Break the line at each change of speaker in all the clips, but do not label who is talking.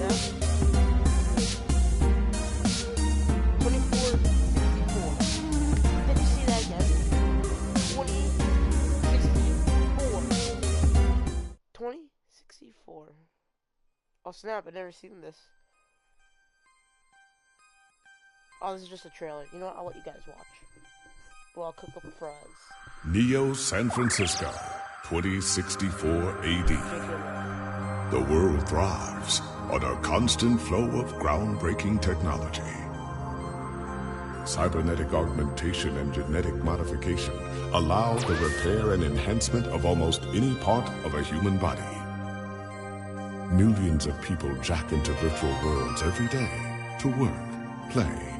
2464. Did you see that again? 2064. 2064. Oh snap, I've never seen this. Oh, this is just a trailer. You know what? I'll let you guys watch. Well, I'll cook up the fries.
Neo San Francisco, 2064 AD. The world thrives on a constant flow of groundbreaking technology. Cybernetic augmentation and genetic modification allow the repair and enhancement of almost any part of a human body. Millions of people jack into virtual worlds every day to work, play,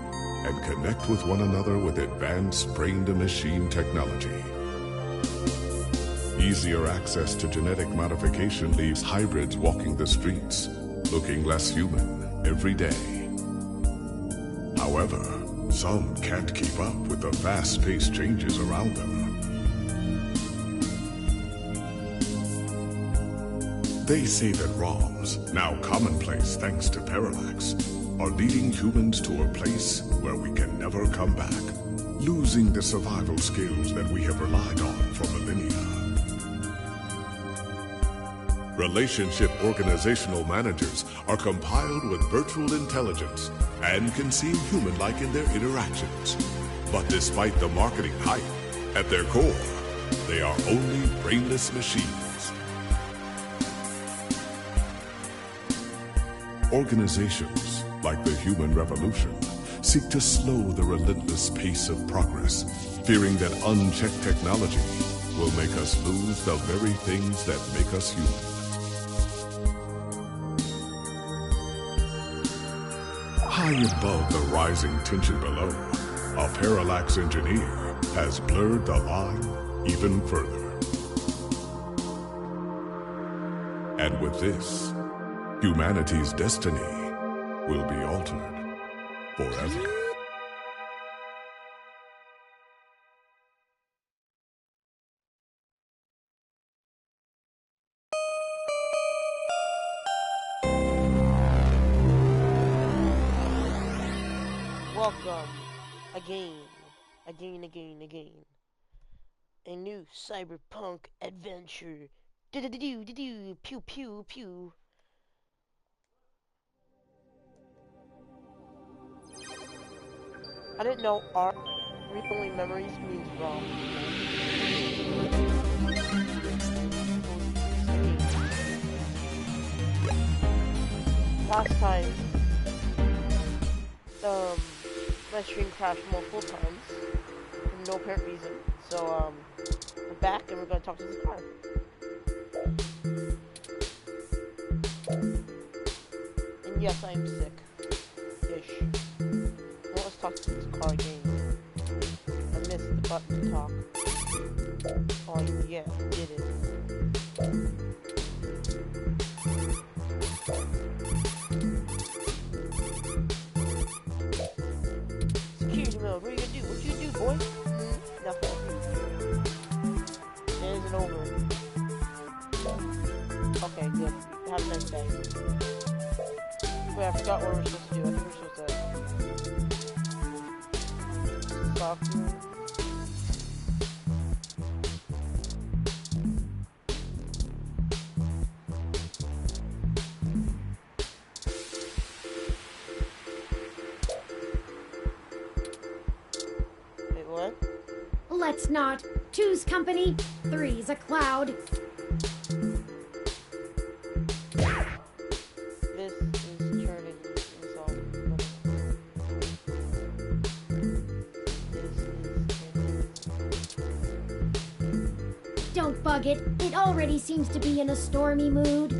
and connect with one another with advanced brain-to-machine technology. Easier access to genetic modification leaves hybrids walking the streets, looking less human every day. However, some can't keep up with the fast-paced changes around them. They say that ROMs, now commonplace thanks to Parallax, are leading humans to a place where we can never come back, losing the survival skills that we have relied on for millennia. Relationship organizational managers are compiled with virtual intelligence and can seem human-like in their interactions. But despite the marketing hype, at their core, they are only brainless machines. Organizations, like the Human Revolution, seek to slow the relentless pace of progress, fearing that unchecked technology will make us lose the very things that make us human. High above the rising tension below, a Parallax engineer has blurred the line even further. And with this, humanity's destiny will be altered forever.
Welcome again. A new cyberpunk adventure. Do-do-do-do-do-do. Pew pew pew. I didn't know our read-only memories means wrong. Last time, my stream crashed multiple times for no apparent reason. So, we're back and we're gonna talk to this car. And yes, I'm sick-ish. Let's talk to this car again. I missed the button to talk. Oh yeah, did it. Security mode, what are you gonna do? What you do, boy? Nothing. It isn't over. Okay, good. Have a nice day. Wait, I forgot what we're supposed to do. I think we're supposed to talk to him. Wait, what?
Let's not. Two's company, three's a cloud.
This is turning insult.
Don't bug it. It already seems to be in a stormy mood.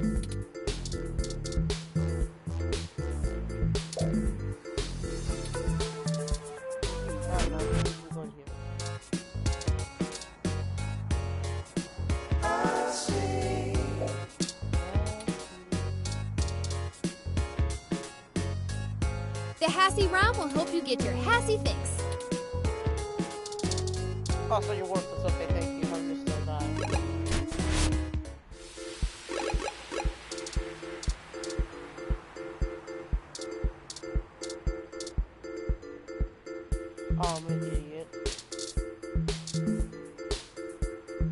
The Hassy ROM will help you get your Hassy fix.
Oh, so you're worthless. Okay, thank you. I'm just still dying. Oh, I'm an idiot.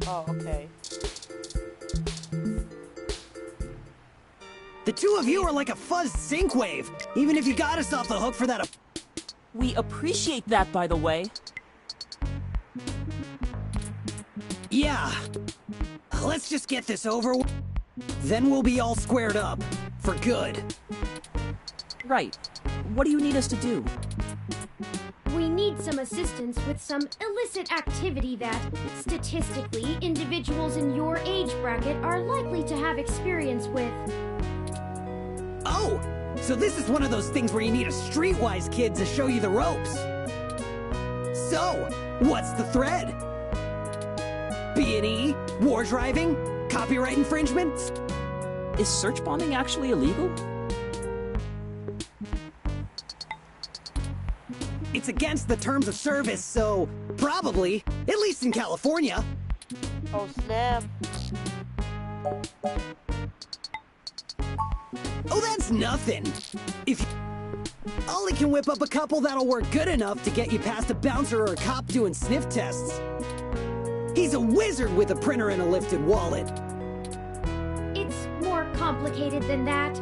Oh, okay.
The two of you are like a fuzzed sync wave, even if you got us off the hook for that.
We appreciate that, by the way.
Yeah. Let's just get this over with. Then we'll be all squared up. For good.
Right. What do you need us to do?
We need some assistance with some illicit activity that, statistically, individuals in your age bracket are likely to have experience with.
Oh! So this is one of those things where you need a streetwise kid to show you the ropes. So, what's the thread? B&E? War driving? Copyright infringements?
Is search bombing actually illegal?
It's against the terms of service, so probably, at least in California.
Oh, snap.
Oh, that's nothing. If Ollie can whip up a couple that'll work good enough to get you past a bouncer or a cop doing sniff tests. He's a wizard with a printer and a lifted wallet.
It's more complicated than that.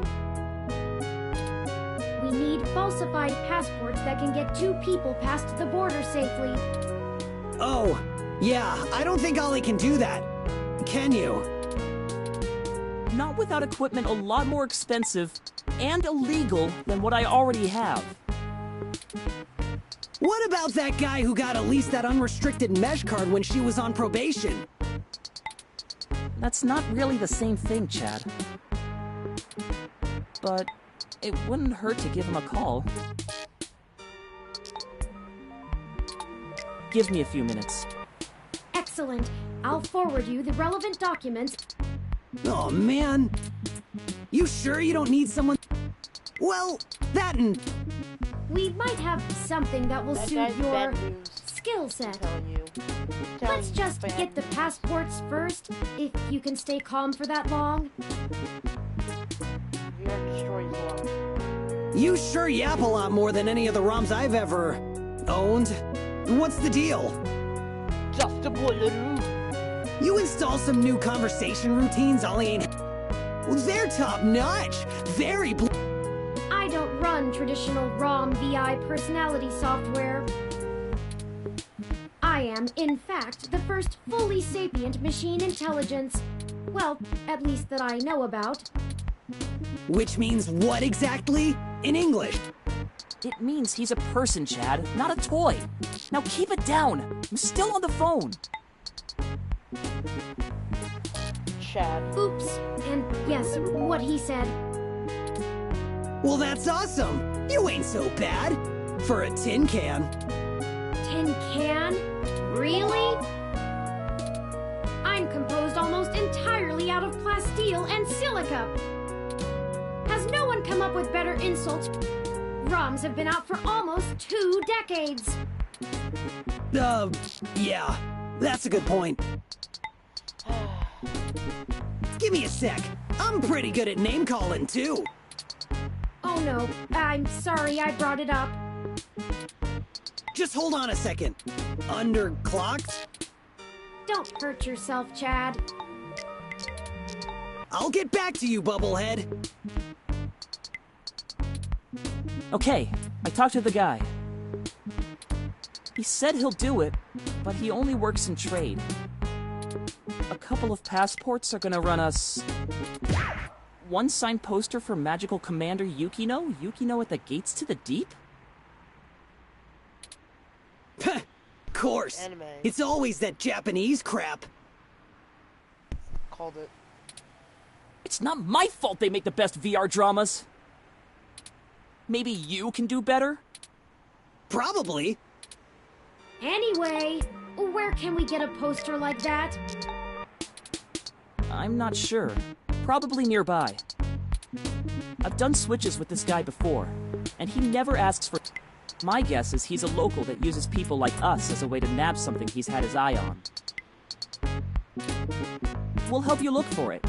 We need falsified passports that can get two people past the border safely.
Oh, yeah, I don't think Ollie can do that. Can you?
Not without equipment a lot more expensive and illegal than what I already have.
What about that guy who got at least that unrestricted mesh card when she was on probation?
That's not really the same thing, Chad. But it wouldn't hurt to give him a call. Give me a few minutes.
Excellent. I'll forward you the relevant documents.
Oh, man. You sure you don't need someone? Well, that and...
We might have something that will
That
suit
guy's
your
bad news.
skill set.
I'm telling you. I'm telling
Let's
you,
just
bad
get the
news.
passports first, if you can stay calm for that long.
VR destroys love.
You sure yap a lot more than any of the ROMs I've ever... owned. What's the deal?
Just a bullet.
You install some new conversation routines, Ollie ain't... They're top-notch. Very
I don't run traditional ROM VI personality software. I am, in fact, the first fully sapient machine intelligence. Well, at least that I know about.
Which means what exactly? In English?
It means he's a person, Chad, not a toy. Now keep it down. I'm still on the phone.
Chad.
Oops, and yes, what he said.
Well, that's awesome. You ain't so bad. For a tin can.
Tin can? Really? I'm composed almost entirely out of plasteel and silica. Has no one come up with better insults? ROMs have been out for almost 2 decades.
Yeah. That's a good point. Give me a sec. I'm pretty good at name-calling, too.
Oh no, I'm sorry I brought it up.
Just hold on a second. Underclocked?
Don't hurt yourself, Chad.
I'll get back to you, Bubblehead.
Okay, I talked to the guy. He said he'll do it, but he only works in trade. A couple of passports are gonna run us... one signed poster for Magical Commander Yukino? Yukino at the Gates to the Deep?
Course.
Anime.
It's always that Japanese crap.
Called it.
It's not my fault they make the best VR dramas. Maybe you can do better?
Probably.
Anyway, where can we get a poster like that?
I'm not sure. Probably nearby. I've done switches with this guy before, and he never asks for... My guess is he's a local that uses people like us as a way to nab something he's had his eye on. We'll help you look for it.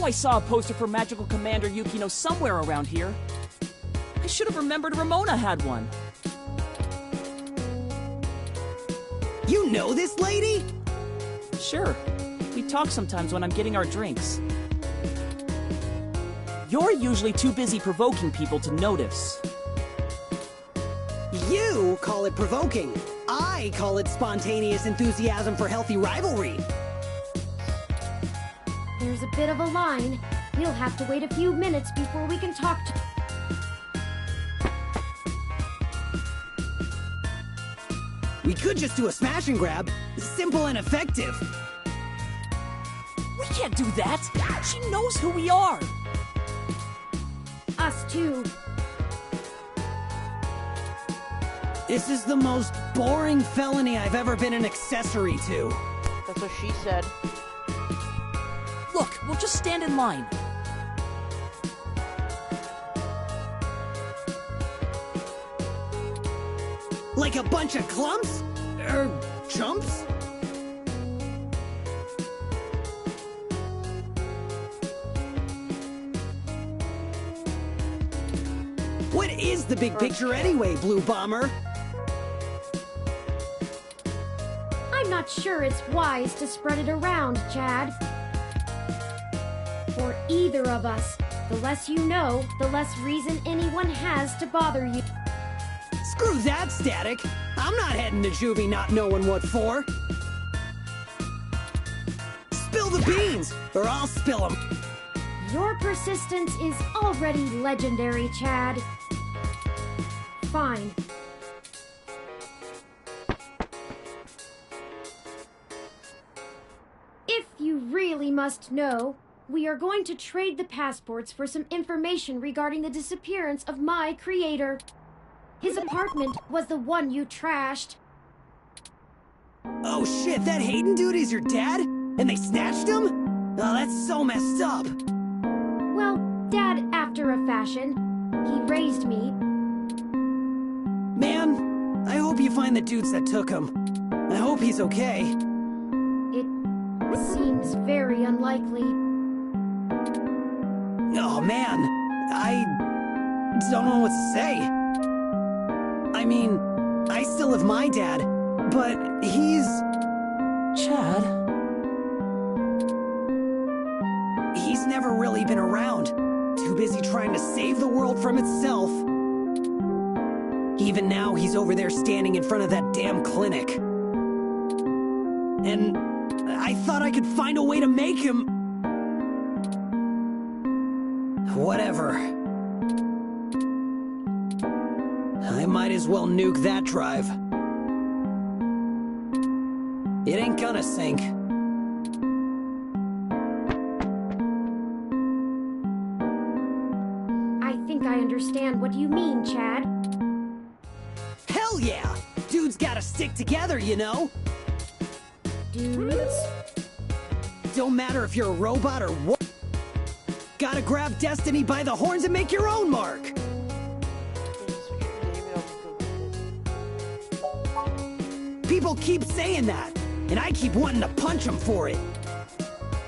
I saw a poster for Magical Commander Yukino somewhere around here. I should have remembered Ramona had one.
You know this lady?
Sure. We talk sometimes when I'm getting our drinks. You're usually too busy provoking people to notice.
You call it provoking. I call it spontaneous enthusiasm for healthy rivalry.
There's a bit of a line. We'll have to wait a few minutes before we can talk to...
We could just do a smash and grab. Simple and effective.
We can't do that! She knows who we are!
Us too.
This is the most boring felony I've ever been an accessory to.
That's what she said.
Look, we'll just stand in line.
Like a bunch of clumps? Chumps? What is the big picture anyway, Blue Bomber?
I'm not sure it's wise to spread it around, Chad. For either of us, the less you know, the less reason anyone has to bother you.
Screw that, Static. I'm not heading to Juvie not knowing what for. Spill the beans, or I'll spill them.
Your persistence is already legendary, Chad. Fine. If you really must know, we are going to trade the passports for some information regarding the disappearance of my creator. His apartment was the one you trashed.
Oh shit, that Hayden dude is your dad? And they snatched him? Oh, that's so messed up.
Well, Dad after a fashion. He raised me.
Man, I hope you find the dudes that took him. I hope he's okay.
It seems very unlikely.
Oh man, I don't know what to say. I mean, I still have my dad, but he's...
Chad?
He's never really been around. Too busy trying to save the world from itself. Even now, he's over there standing in front of that damn clinic. And I thought I could find a way to make him... Whatever. I might as well nuke that drive. It ain't gonna sink.
I think I understand what you mean, Chad.
Hell yeah! Dudes gotta stick together, you know?
Dudes?
Don't matter if you're a robot or what. Gotta grab destiny by the horns and make your own mark! People keep saying that, and I keep wanting to punch them for it.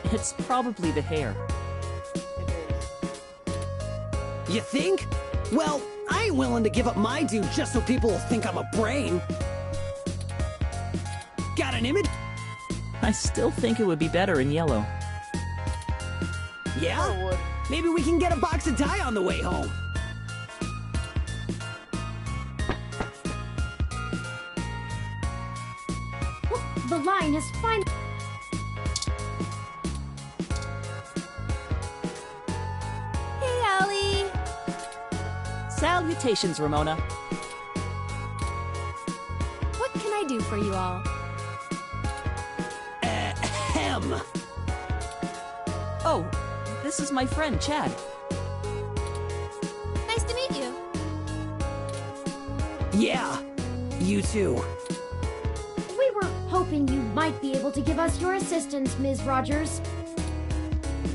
It's probably the hair.
You think? Well, I ain't willing to give up my dude just so people will think I'm a brain. Got an image?
I still think it would be better in yellow.
Yeah? Maybe we can get a box of dye on the way home.
The line has finally...
Hey, Allie!
Salutations, Ramona.
What can I do for you all?
Ahem.
Oh, this is my friend, Chad.
Nice to meet you.
Yeah, you too.
We were hoping you might be able to give us your assistance, Ms. Rogers.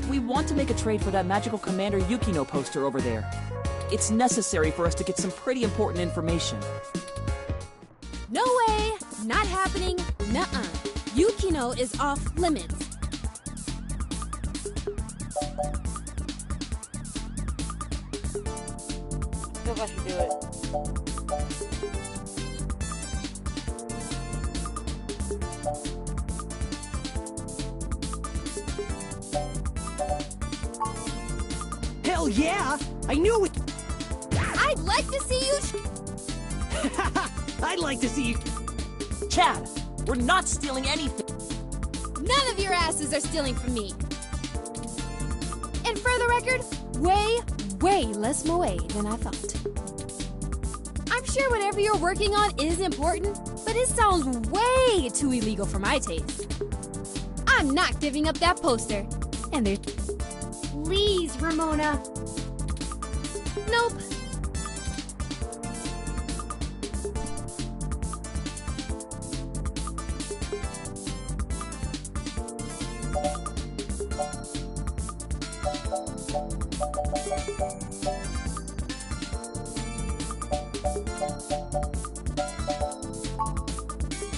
We want to make a trade for that Magical Commander Yukino poster over there. It's necessary for us to get some pretty important information.
No way! Not happening. Nuh-uh. Yukino is off limits.
I feel like I should do it.
Hell yeah! I knew it!
I'd like to see you.
I'd like to see you.
Chad, we're not stealing anything.
None of your asses are stealing from me. And for the record, way less moe than I thought. I'm sure whatever you're working on is important, but it sounds way too illegal for my taste. I'm not giving up that poster. And there's...
Please, Ramona.
Nope.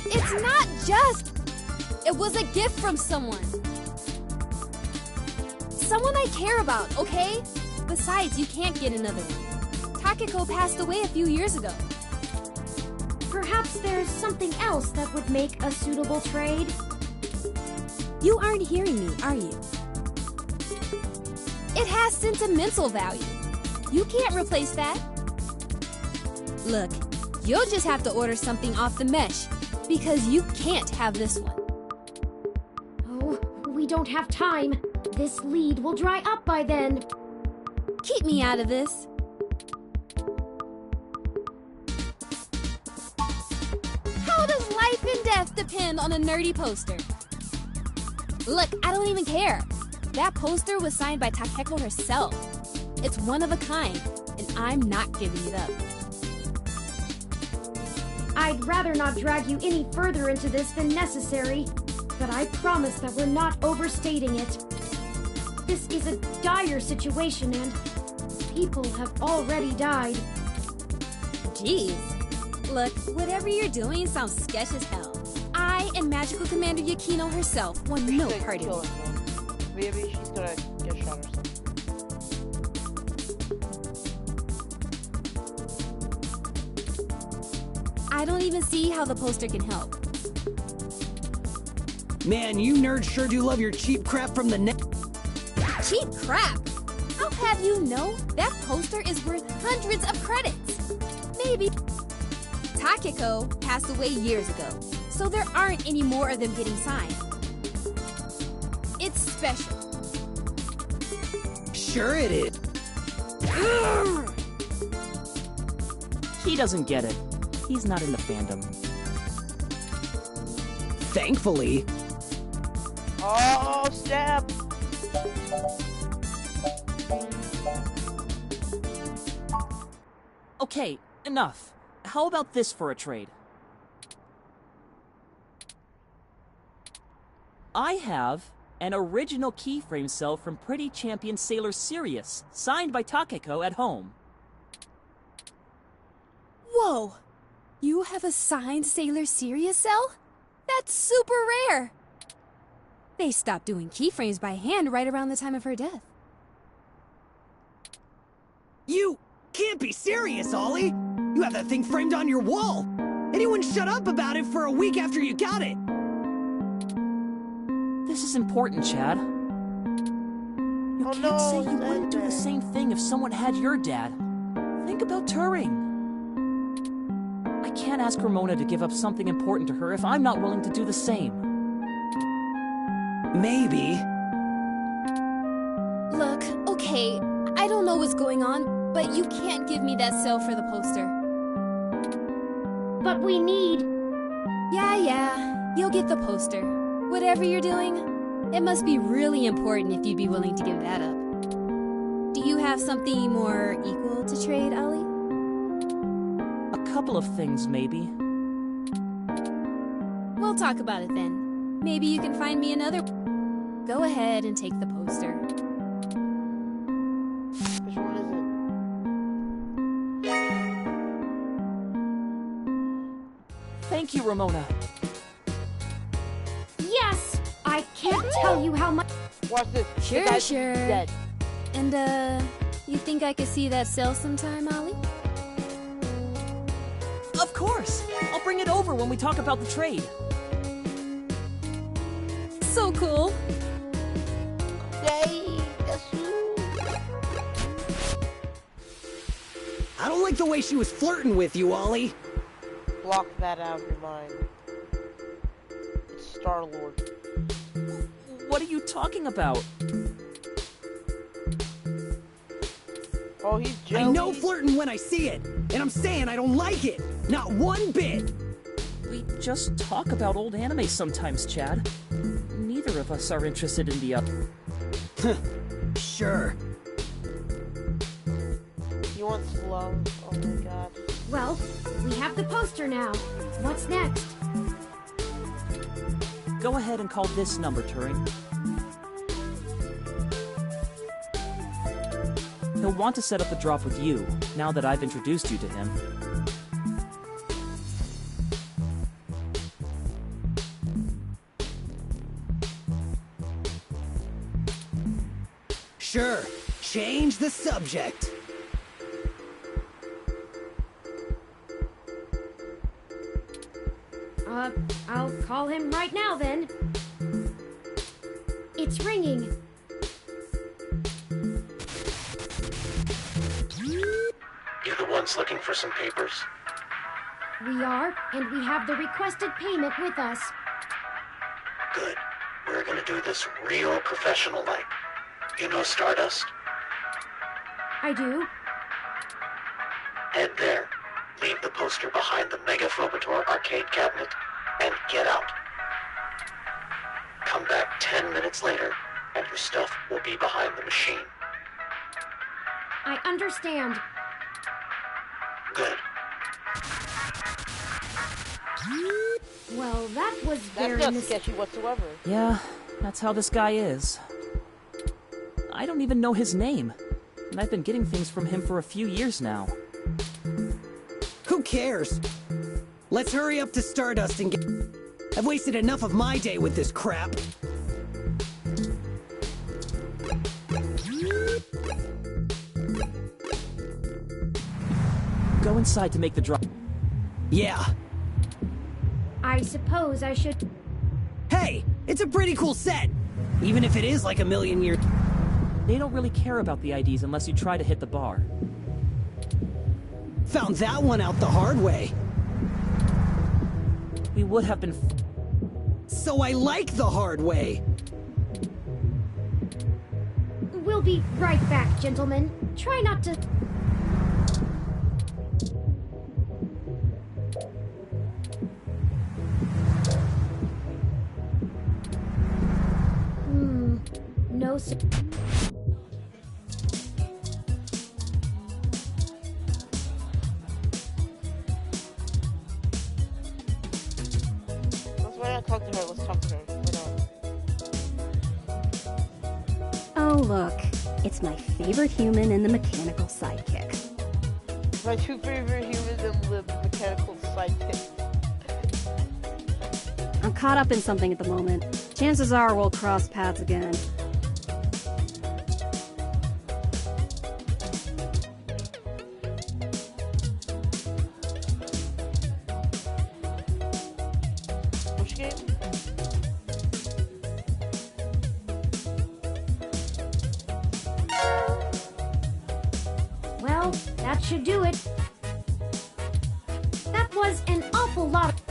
It's not just... It was a gift from someone. Someone I care about, okay? Besides, you can't get another one. Takeko passed away a few years ago.
Perhaps there's something else that would make a suitable trade?
You aren't hearing me, are you? It has sentimental value. You can't replace that. Look, you'll just have to order something off the mesh, because you can't have this one.
Oh, we don't have time. This lead will dry up by then.
Keep me out of this. How does life and death depend on a nerdy poster? Look, I don't even care. That poster was signed by Takeko herself. It's one of a kind, and I'm not giving it up.
I'd rather not drag you any further into this than necessary, but I promise that we're not overstating it. This is a dire situation and people have already died.
Jeez. Look, whatever you're doing sounds sketch as hell. I and Magical Commander Yukino herself want no
She's
part
gonna
of
kill
it.
herself. Maybe she's gonna get shot or something.
I don't even see how the poster can help.
Man, you nerds sure do love your cheap crap from the net.
Cheap crap! I'll have you know that poster is worth hundreds of credits. Maybe. Takeko passed away years ago, so there aren't any more of them getting signed. It's special.
Sure it is.
He doesn't get it. He's not in the fandom.
Thankfully.
Oh, stab!
Okay, enough. How about this for a trade? I have an original keyframe cell from Pretty Champion Sailor Sirius, signed by Takeko at home.
Whoa! You have a signed Sailor Sirius cell? That's super rare! They stopped doing keyframes by hand right around the time of her death.
You can't be serious, Ollie! You have that thing framed on your wall! Anyone shut up about it for a week after you got it!
This is important, Chad. You
Oh,
can't
no,
say you wouldn't do the
Sandman.
same thing if someone had your dad. Think about Turing. I can't ask Ramona to give up something important to her if I'm not willing to do the same.
Maybe.
Look, okay, I don't know what's going on, but you can't give me that cell for the poster.
But we need...
Yeah, you'll get the poster. Whatever you're doing, it must be really important if you'd be willing to give that up. Do you have something more equal to trade, Ollie?
A couple of things, maybe.
We'll talk about it then. Maybe you can find me another... Go ahead and take the poster.
Which one is it?
Thank you, Ramona.
Yes! I can't tell you how much...
Watch this. The
Sure,
guy's
sure.
Dead.
And, you think I could see that cell sometime, Ollie?
Of course! I'll bring it over when we talk about the trade.
So cool.
Yay! That's you.
I don't like the way she was flirting with you, Ollie.
Block that out of your mind. It's Star-Lord.
What are you talking about?
Oh, he's
I
jealous.
know flirting when I see it, and I'm saying I don't like it. Not one bit.
We just talk about old anime sometimes, Chad. Neither of us are interested in the other.
Sure.
He wants love. Oh my god.
Well, we have the poster now. What's next?
Go ahead and call this number, Turing. He'll want to set up the drop with you, now that I've introduced you to him.
Sure. Change the subject.
I'll call him right now then. It's ringing.
You the ones looking for some papers?
We are, and we have the requested payment with us.
Good. We're gonna do this real professional-like. You know Stardust?
I do.
Head there. Leave the poster behind the Mega Phobator arcade cabinet, and get out. Come back 10 minutes later, and your stuff will be behind the machine.
I understand.
Good.
Well, that was
That's
very
not sketchy whatsoever.
Yeah, that's how this guy is. I don't even know his name, and I've been getting things from him for a few years now.
Who cares? Let's hurry up to Stardust and get... I've wasted enough of my day with this crap.
Go inside to make the drop.
Yeah.
I suppose I should...
Hey, it's a pretty cool set. Even if it is like a million years...
They don't really care about the IDs unless you try to hit the bar.
Found that one out the hard way.
We would have been...
So I like the hard way.
We'll be right back, gentlemen. Try not to... No, sir.
Let's why not talk to her. Let's talk to her. Why not?
Oh, look. It's my favorite human and the mechanical sidekick.
My two favorite humans and the mechanical sidekick.
I'm caught up in something at the moment. Chances are we'll cross paths again.
Which game?
Well, that should do it. That was an awful lot of...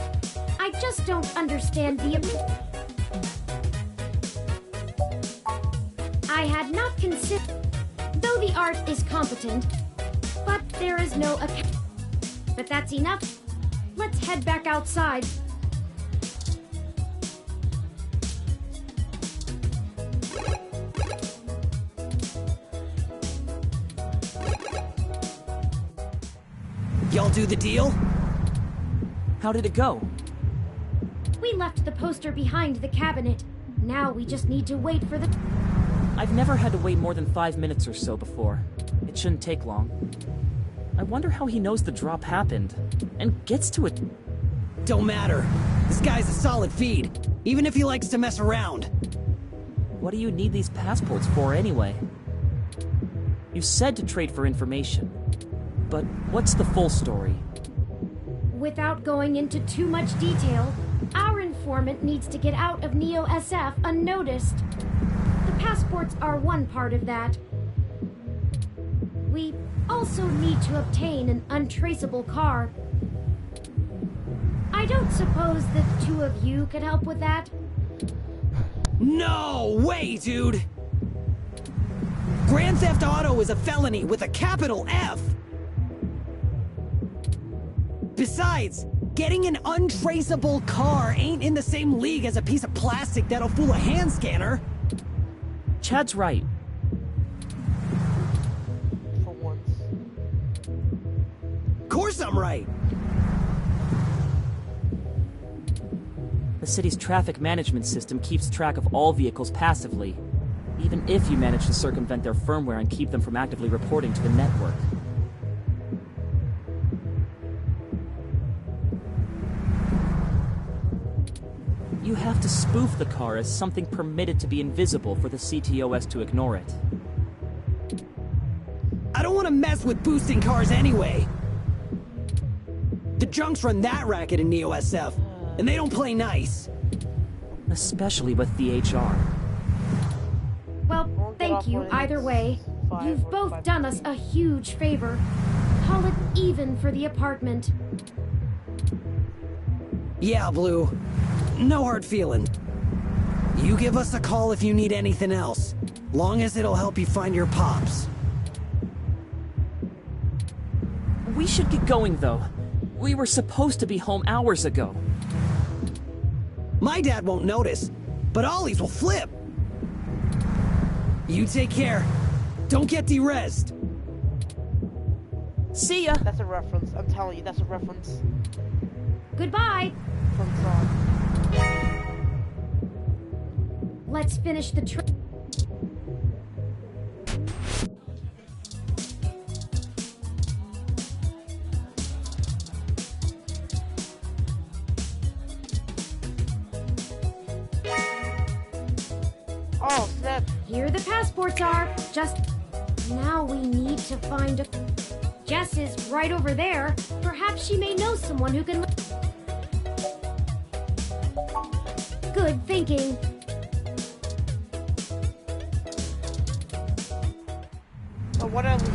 I just don't understand the... I had not considered... Though the art is competent, but there is no... But that's enough. Let's head back outside.
Y'all do the deal?
How did it go?
We left the poster behind the cabinet. Now we just need to wait for the...
I've never had to wait more than 5 minutes or so before. It shouldn't take long. I wonder how he knows the drop happened, and gets to it.
Don't matter. This guy's a solid feed, even if he likes to mess around.
What do you need these passports for anyway? You said to trade for information, but what's the full story?
Without going into too much detail, our informant needs to get out of Neo SF unnoticed. The passports are one part of that. We also need to obtain an untraceable car. I don't suppose the two of you could help with that?
No way, dude! Grand Theft Auto is a felony with a capital F! Besides, getting an untraceable car ain't in the same league as a piece of plastic that'll fool a hand scanner.
Chad's right.
For once.
Of course I'm right.
The city's traffic management system keeps track of all vehicles passively, even if you manage to circumvent their firmware and keep them from actively reporting to the network. You have to spoof the car as something permitted to be invisible for the CTOS to ignore it.
I don't want to mess with boosting cars anyway. The junks run that racket in Neo SF, and they don't play nice.
Especially with the HR.
Well, thank you either way. You've both done us a huge favor. Call it even for the apartment.
Yeah, Blue. No hard feeling. You give us a call if you need anything else. Long as it'll help you find your pops.
We should get going, though. We were supposed to be home hours ago.
My dad won't notice, but Ollie's will flip. You take care. Don't get de-rezzed.
See ya!
That's a reference. I'm telling you, that's a reference.
Goodbye.
From Tron.
Let's finish the trip.
Oh, snap.
Here the passports are. Just now we need to find a... Jess is right over there. Perhaps she may know someone who can... Good thinking.
Oh, what are we?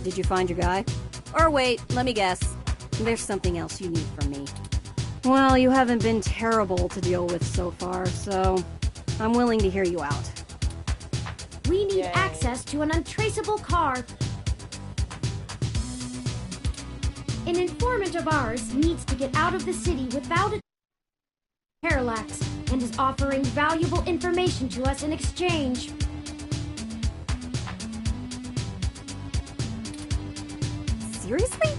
Did you find your guy? Or wait, let me guess. There's something else you need from me. Well, you haven't been terrible to deal with so far, so I'm willing to hear you out.
We need
Yay.
access to an untraceable car. An informant of ours needs to get out of the city without a parallax and is offering valuable information to us in exchange.
Seriously?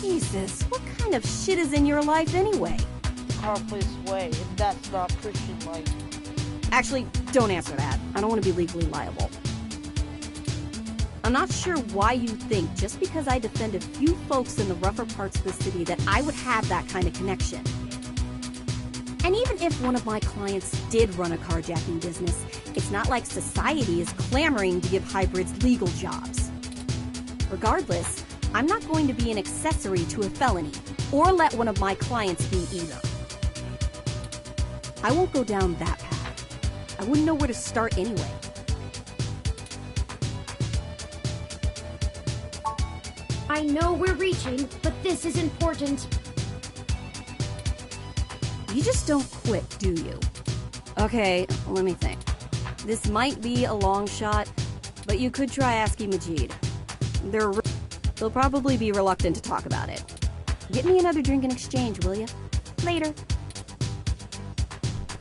Jesus, what kind of shit is in your life anyway?
Car place way, and that's not Christian-like.
Actually, don't answer that. I don't want to be legally liable. I'm not sure why you think just because I defend a few folks in the rougher parts of the city that I would have that kind of connection. And even if one of my clients did run a carjacking business, it's not like society is clamoring to give hybrids legal jobs. Regardless, I'm not going to be an accessory to a felony, or let one of my clients be either. I won't go down that path. I wouldn't know where to start anyway.
I know we're reaching, but this is important.
You just don't quit, do you? Okay, let me think. This might be a long shot, but you could try asking Majid. They'll probably be reluctant to talk about it. Get me another drink in exchange, will you? Later.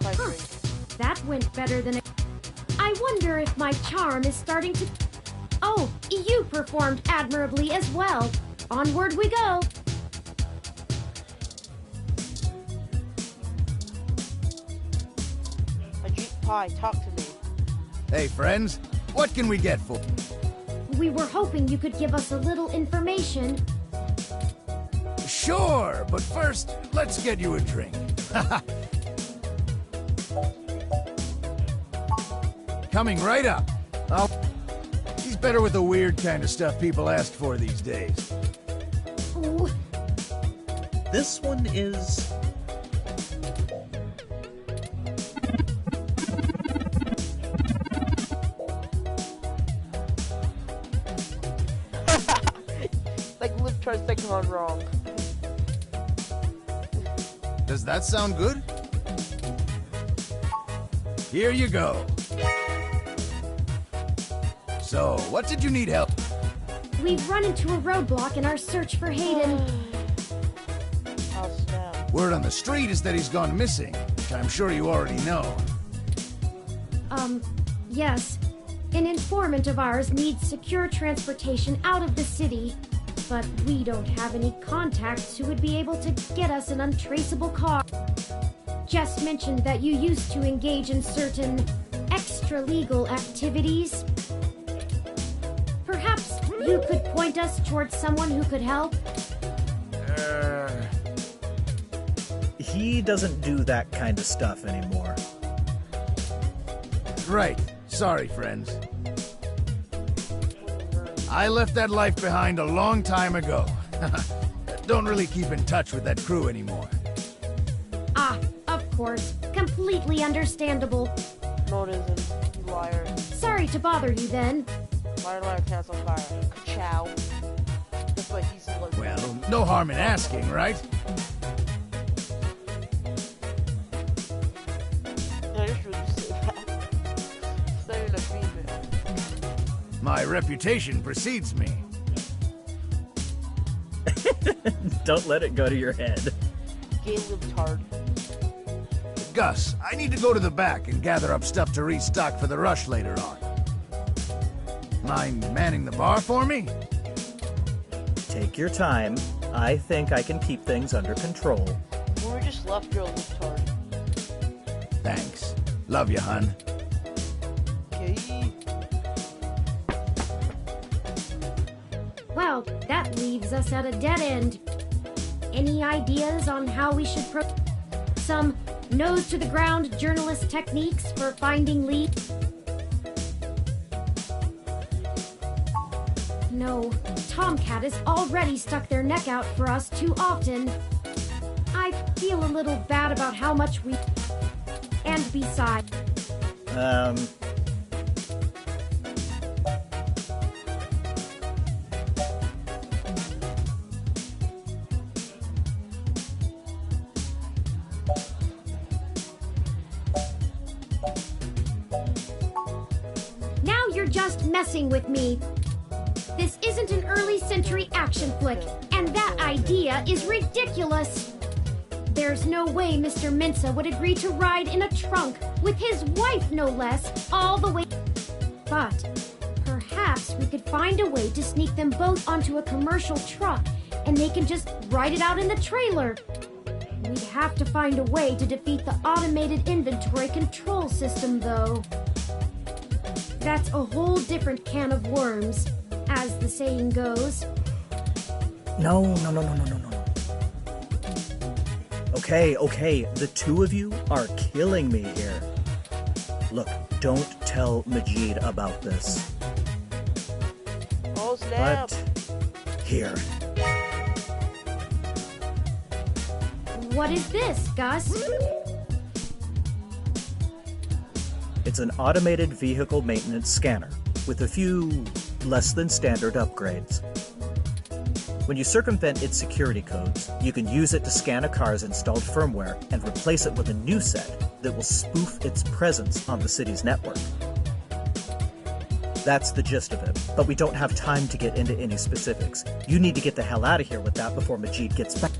Huh. That went better than it. I wonder if my charm is starting to... Oh, you performed admirably as well. Onward we go.
Hi, talk to me.
Hey, friends. What can we get for?
We were hoping you could give us a little information.
Sure, but first, let's get you a drink. Coming right up. He's better with the weird kind of stuff people ask for these days.
Oh,
This one is...
Like Liv tries to gone wrong.
Does that sound good? Here you go. So, what did you need help?
we've run into a roadblock in our search for Hayden.
Oh snap.
Word on the street is that he's gone missing, which I'm sure you already know.
Yes. An informant of ours needs secure transportation out of the city, but we don't have any contacts who would be able to get us an untraceable car. Jess mentioned that you used to engage in certain extra-legal activities. Perhaps you could point us towards someone who could help?
He doesn't do that kind of stuff anymore.
Right. Sorry, friends. I left that life behind a long time ago. Don't really keep in touch with that crew anymore.
Ah, of course. Completely understandable.
No, it isn't. You liar.
Sorry to bother you then.
Liar, liar, pants on fire. Ka-chow. That's why he's a lesbian.
Well, no harm in asking, right?
Yeah, you're true to say that. It's not even a female.
My reputation precedes me.
Don't let it go to your head.
Gay libtard.
Gus, I need to go to the back and gather up stuff to restock for the rush later on. Mind manning the bar for me?
Take your time. I think I can keep things under control.
When we just left, you're a libtard.
Thanks. Love you, hun.
Gay.
Well, that leaves us at a dead end. Any ideas on how we should some nose-to-the-ground journalist techniques for finding leads? No, Tomcat has already stuck their neck out for us too often. I feel a little bad about how much we... And besides... Now you're just messing with me. This isn't an early century action flick, and that idea is ridiculous. There's no way Mr. Mensa would agree to ride in a trunk, with his wife no less, all the way... But perhaps we could find a way to sneak them both onto a commercial truck, and they can just ride it out in the trailer. We'd have to find a way to defeat the automated inventory control system, though. That's a whole different can of worms, as the saying goes.
No. Okay, the two of you are killing me here. Look, don't tell Majid about this.
Oh snap.
But here.
What is this, Gus?
It's an automated vehicle maintenance scanner with a few less than standard upgrades. When you circumvent its security codes, you can use it to scan a car's installed firmware and replace it with a new set that will spoof its presence on the city's network. That's the gist of it, but we don't have time to get into any specifics. You need to get the hell out of here with that before Majid gets back.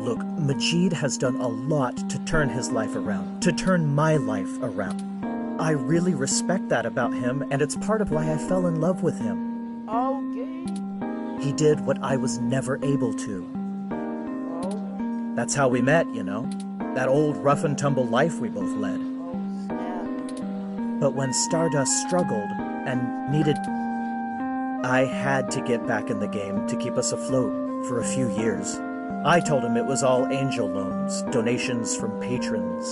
Look, Majid has done a lot to turn his life around, to turn my life around. I really respect that about him, and it's part of why I fell in love with him.
Okay.
He did what I was never able to. That's how we met, you know? That old rough and tumble life we both led.
Oh, snap.
But when Stardust struggled and needed... I had to get back in the game to keep us afloat for a few years. I told him it was all angel loans, donations from patrons,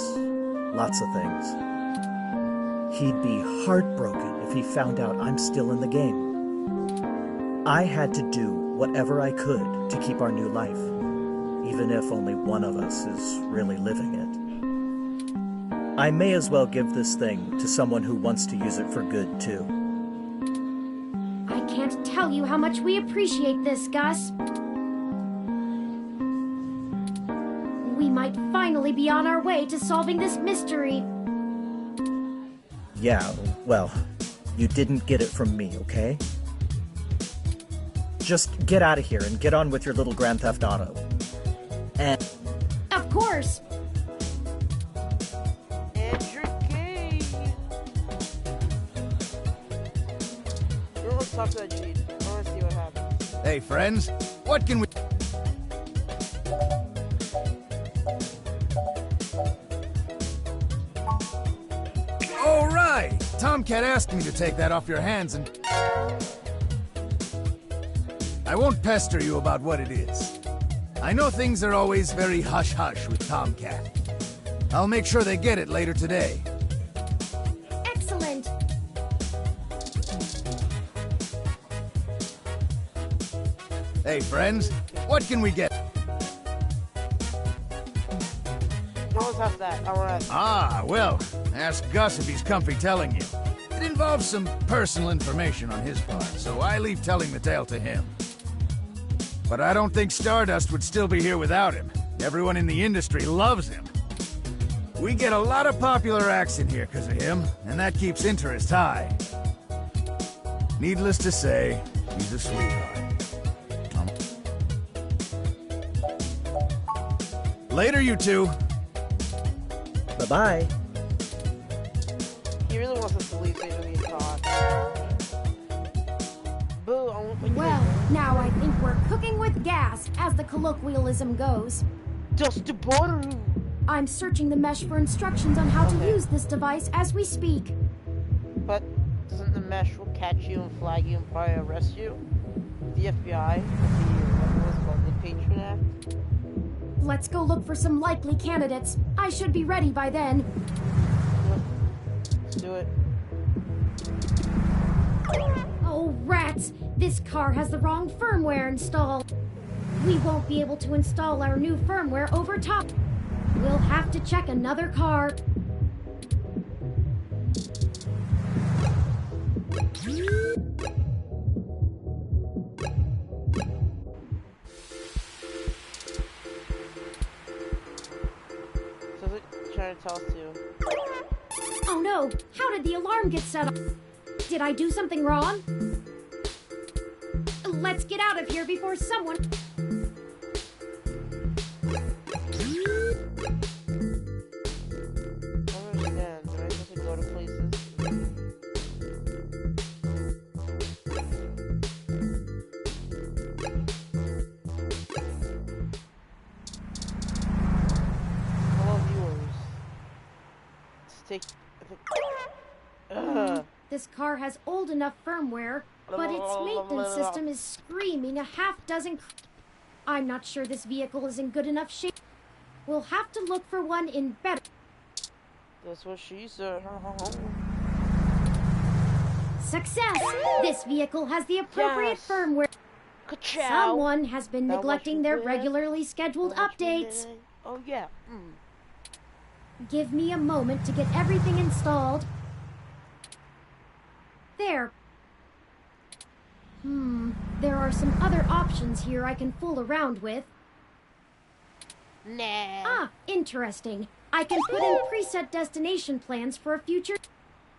lots of things. He'd be heartbroken if he found out I'm still in the game. I had to do whatever I could to keep our new life, even if only one of us is really living it. I may as well give this thing to someone who wants to use it for good, too.
I can't tell you how much we appreciate this, Gus. We might finally be on our way to solving this mystery.
Yeah, well, you didn't get it from me, okay? Just get out of here and get on with your little Grand Theft Auto. And...
Of course!
Andrew King! Let's talk to that Gene. I want to see what happens.
Hey, friends, what can we... All right! Tomcat asked me to take that off your hands and... I won't pester you about what it is. I know things are always very hush-hush with Tomcat. I'll make sure they get it later today.
Excellent!
Hey, friends, what can we get?
No, let's have that. I want to...
Ah, well, ask Gus if he's comfy telling you. It involves some personal information on his part, so I leave telling the tale to him. But I don't think Stardust would still be here without him. Everyone in the industry loves him. We get a lot of popular acts in here because of him, and that keeps interest high. Needless to say, he's a sweetheart. Later, you two.
bye-bye.
He really wants us to leave so he doesn't get caught. Boo, I want my
Well, now I think we're cooking with gas, as the colloquialism goes.
Just the butter.
I'm searching the mesh for instructions on how to use this device as we speak.
But doesn't the mesh will catch you and flag you and probably arrest you? The FBI, what's called the Patriot Act.
Let's go look for some likely candidates. I should be ready by then.
Let's do it.
Oh, rats! This car has the wrong firmware installed. We won't be able to install our new firmware over top. We'll have to check another car.
So is it trying to tell us to?
Oh no! How did the alarm get set off? Did I do something wrong? Let's get out of here before someone... This car has old enough firmware, but its maintenance system is screaming a half dozen... I'm not sure this vehicle is in good enough shape. We'll have to look for one in better...
That's what she said.
Success! This vehicle has the appropriate firmware.
Ka-chow.
Someone has been neglecting their regularly scheduled updates.
Oh yeah.
Give me a moment to get everything installed. There. There are some other options here I can fool around with.
Nah.
Ah, interesting. I can put in preset destination plans for a future...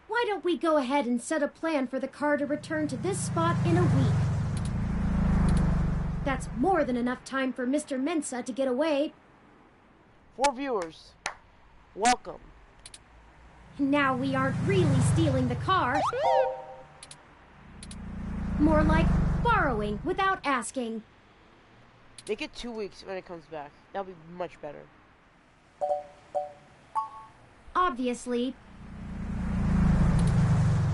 Why don't we go ahead and set a plan for the car to return to this spot in a week? That's more than enough time for Mr. Mensa to get away.
For viewers, welcome.
Now we aren't really stealing the car. More like borrowing without asking.
Make it 2 weeks when it comes back. That'll be much better.
Obviously,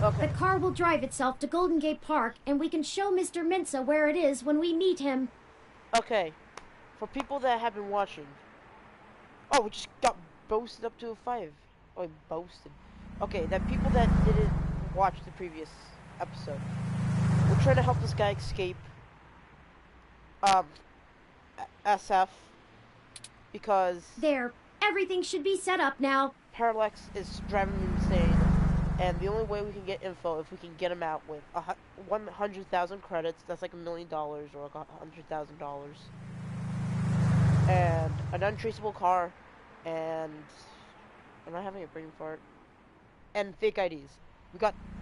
Okay.
the car will drive itself to Golden Gate Park, and we can show Mr. Mensa where it is when we meet him.
Okay. For people that have been watching. Oh, we just got boasted up to a 5. Oh, boasted. Okay, that people that didn't watch the previous episode. We're trying to help this guy escape SF because
There, everything should be set up now.
Parallax is driving him insane, and the only way we can get info if we can get him out with 100,000 credits. That's like $1 million or like $100,000, and an untraceable car, and am I having a brain fart? And fake IDs.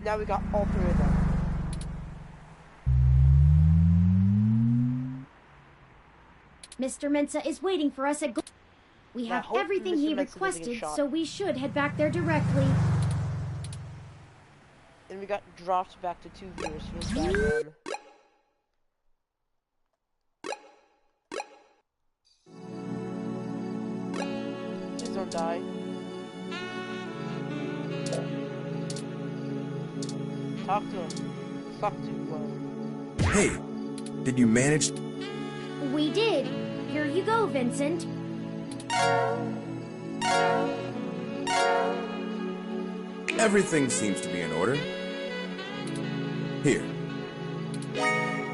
Now we got all 3 of them.
Mr. Mensa is waiting for us at We
I
have
hope
everything
Mr.
he
Mensa doesn't get
requested,
shot.
so we should head back there directly.
And we got dropped back to 2 viewers for this bad man. Please don't die. Talk to him. Talk to him.
Hey, did you manage?
We did. Here you go, Vincent.
Everything seems to be in order. Here,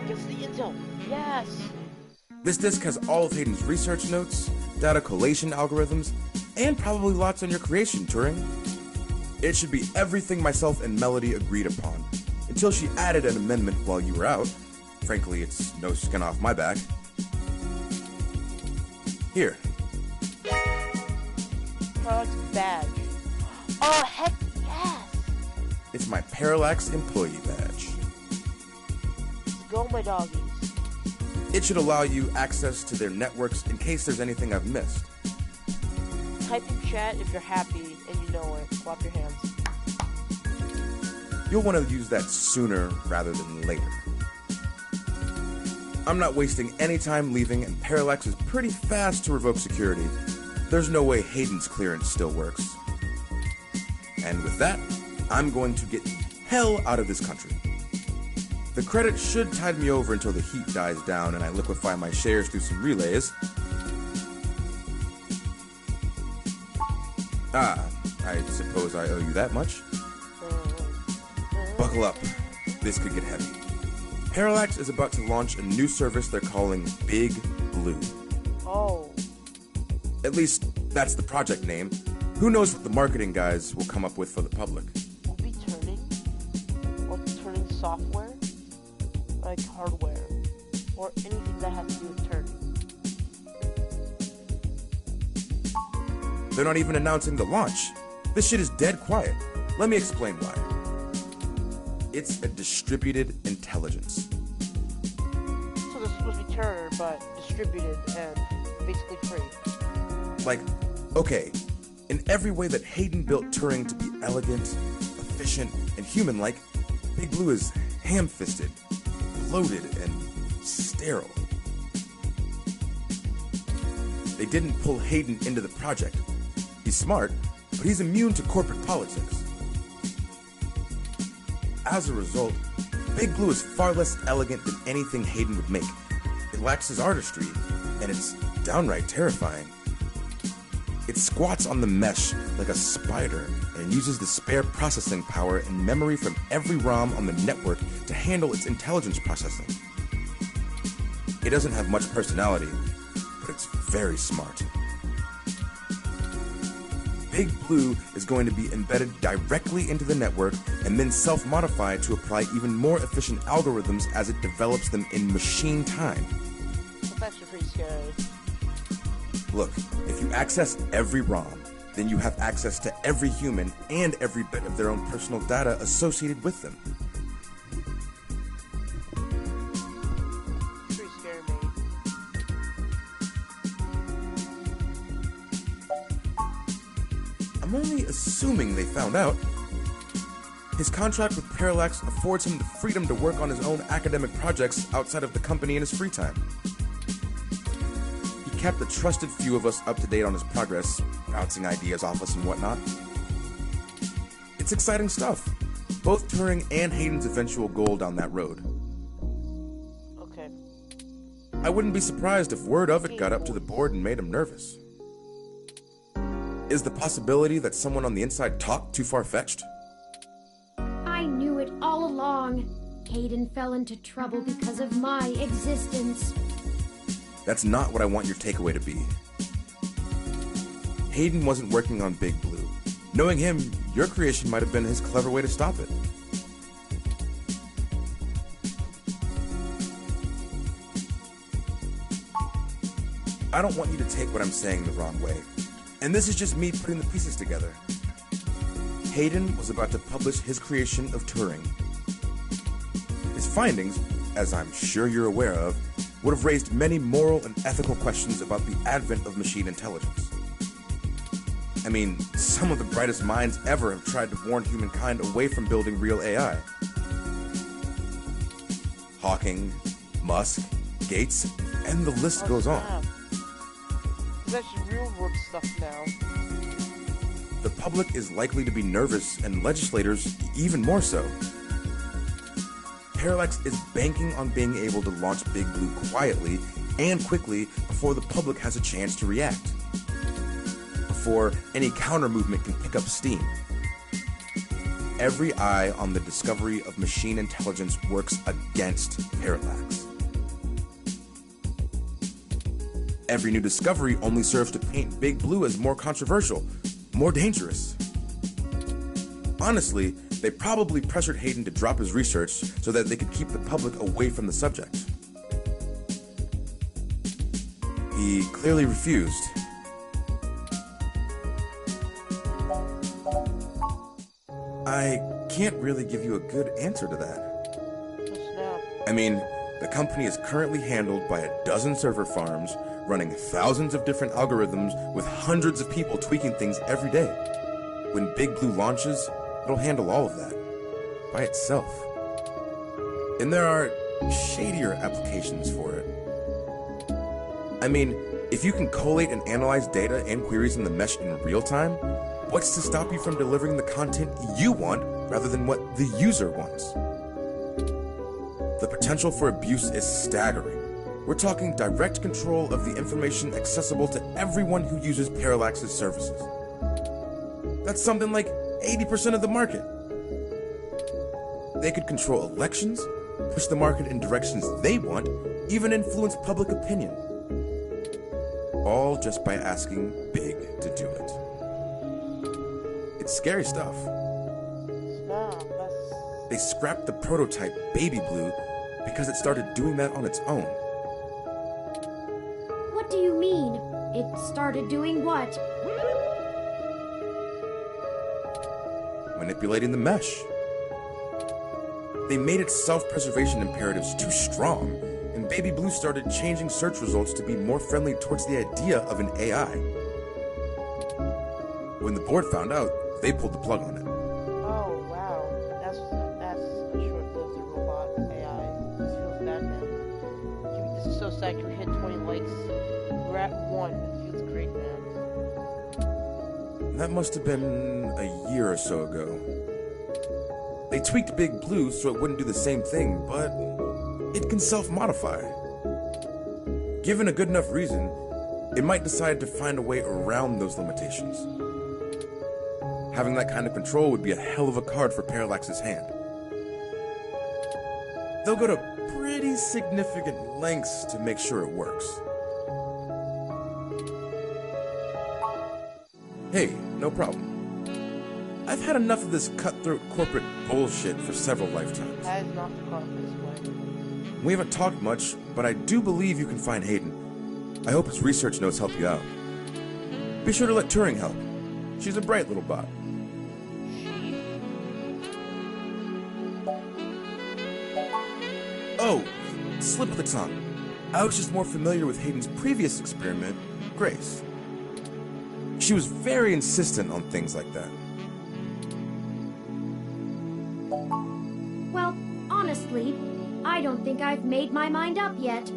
Gets the intel. Yes.
this disk has all of Hayden's research notes, data collation algorithms, and probably lots on your creation, Turing. It should be everything myself and Melody agreed upon, until she added an amendment while you were out. Frankly, it's no skin off my back. Here,
Parallax badge. Oh, heck yes.
it's my Parallax employee badge.
Go, my doggies.
It should allow you access to their networks in case there's anything I've missed.
Type in chat if you're happy and you know it. Clap your hands.
You'll want to use that sooner rather than later. I'm not wasting any time leaving, and Parallax is pretty fast to revoke security. There's no way Hayden's clearance still works. And with that, I'm going to get the hell out of this country. The credit should tide me over until the heat dies down and I liquefy my shares through some relays. I suppose I owe you that much. Buckle up. This could get heavy. Parallax is about to launch a new service they're calling Big Blue.
Oh.
At least, that's the project name. Who knows what the marketing guys will come up with for the public.
Will be turning? Or turning software? Like hardware? Or anything that has to do with turning?
They're not even announcing the launch. This shit is dead quiet. Let me explain why. It's a distributed intelligence.
So this is supposed to be Turner, but distributed and basically free.
Like, okay, in every way that Hayden built Turing to be elegant, efficient, and human-like, Big Blue is ham-fisted, bloated, and sterile. They didn't pull Hayden into the project. He's smart, but he's immune to corporate politics. As a result, Big Blue is far less elegant than anything Hayden would make. It lacks his artistry, and it's downright terrifying. It squats on the mesh like a spider and uses the spare processing power and memory from every ROM on the network to handle its intelligence processing. It doesn't have much personality, but it's very smart. Big Blue is going to be embedded directly into the network and then self-modified to apply even more efficient algorithms as it develops them in machine time.
That's actually pretty scary.
Look, if you access every ROM, then you have access to every human and every bit of their own personal data associated with them.
It's pretty scary, mate.
I'm only assuming they found out. His contract with Parallax affords him the freedom to work on his own academic projects outside of the company in his free time. kept a trusted few of us up to date on his progress, bouncing ideas off us and whatnot. It's exciting stuff. Both Turing and Hayden's eventual goal down that road.
Okay.
I wouldn't be surprised if word of it got up to the board and made him nervous. Is the possibility that someone on the inside talked too far-fetched?
I knew it all along. Hayden fell into trouble because of my existence.
That's not what I want your takeaway to be. Hayden wasn't working on Big Blue. Knowing him, your creation might have been his clever way to stop it. I don't want you to take what I'm saying the wrong way. And this is just me putting the pieces together. Hayden was about to publish his creation of Turing. His findings, as I'm sure you're aware of, would have raised many moral and ethical questions about the advent of machine intelligence. I mean, some of the brightest minds ever have tried to warn humankind away from building real AI. Hawking, Musk, Gates, and the list goes on.
There's actually real world stuff now.
The public is likely to be nervous, and legislators even more so. Parallax is banking on being able to launch Big Blue quietly and quickly before the public has a chance to react. Before any counter-movement can pick up steam. Every eye on the discovery of machine intelligence works against Parallax. Every new discovery only serves to paint Big Blue as more controversial, more dangerous. Honestly, they probably pressured Hayden to drop his research so that they could keep the public away from the subject. He clearly refused. I can't really give you a good answer to that. I mean, the company is currently handled by a dozen server farms, running thousands of different algorithms with hundreds of people tweaking things every day. When Big Blue launches, it'll handle all of that by itself. And there are shadier applications for it. I mean, if you can collate and analyze data and queries in the mesh in real time, what's to stop you from delivering the content you want rather than what the user wants? The potential for abuse is staggering. We're talking direct control of the information accessible to everyone who uses Parallax's services. That's something like 80% of the market. They could control elections, push the market in directions they want, even influence public opinion. All just by asking Big to do it. It's scary stuff. They scrapped the prototype Baby Blue because it started doing that on its own.
What do you mean? It started doing what?
Manipulating the mesh. They made its self-preservation imperatives too strong, and Baby Blue started changing search results to be more friendly towards the idea of an AI. When the board found out, they pulled the plug on it.
Oh wow, that's a short-lived robot AI. This feels bad, man. Dude, this is so sad. You hit 20 likes. We're at 1. It feels great, man.
That must have been a year or so ago. They tweaked Big Blue so it wouldn't do the same thing, but it can self-modify. Given a good enough reason, it might decide to find a way around those limitations. Having that kind of control would be a hell of a card for Parallax's hand. They'll go to pretty significant lengths to make sure it works. Hey, no problem. I've had enough of this cutthroat corporate bullshit for several lifetimes.
That is not the car this way.
We haven't talked much, but I do believe you can find Hayden. I hope his research notes help you out. Be sure to let Turing help. She's a bright little bot. Oh, slip of the tongue. I was just more familiar with Hayden's previous experiment, Grace. She was very insistent on things like that.
Well, honestly, I don't think I've made my mind up yet.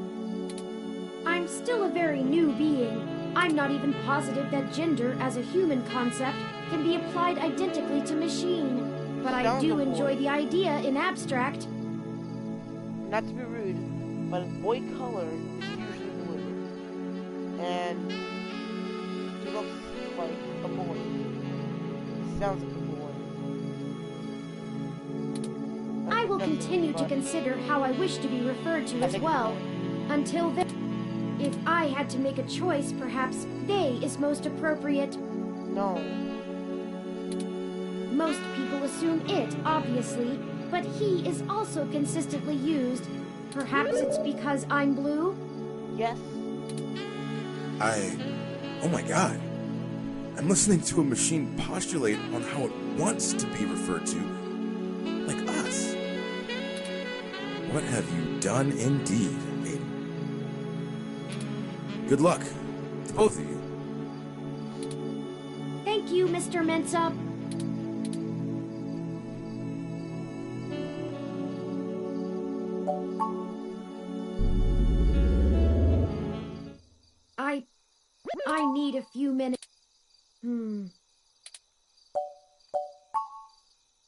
I'm still a very new being. I'm not even positive that gender as a human concept can be applied identically to machine. But I do enjoy the idea in abstract.
Not to be rude, but a boy color is usually delivered. And he looks like a boy. He sounds like a boy.
I will continue to consider how I wish to be referred to as well. Until then, if I had to make a choice, perhaps they is most appropriate.
No.
Most people assume it, obviously, but he is also consistently used. Perhaps it's because I'm blue?
Yes.
Oh my god. I'm listening to a machine postulate on how it wants to be referred to. Like us. What have you done indeed, Aiden? Good luck to both of you.
Thank you, Mr. Mensa. I need a few minutes.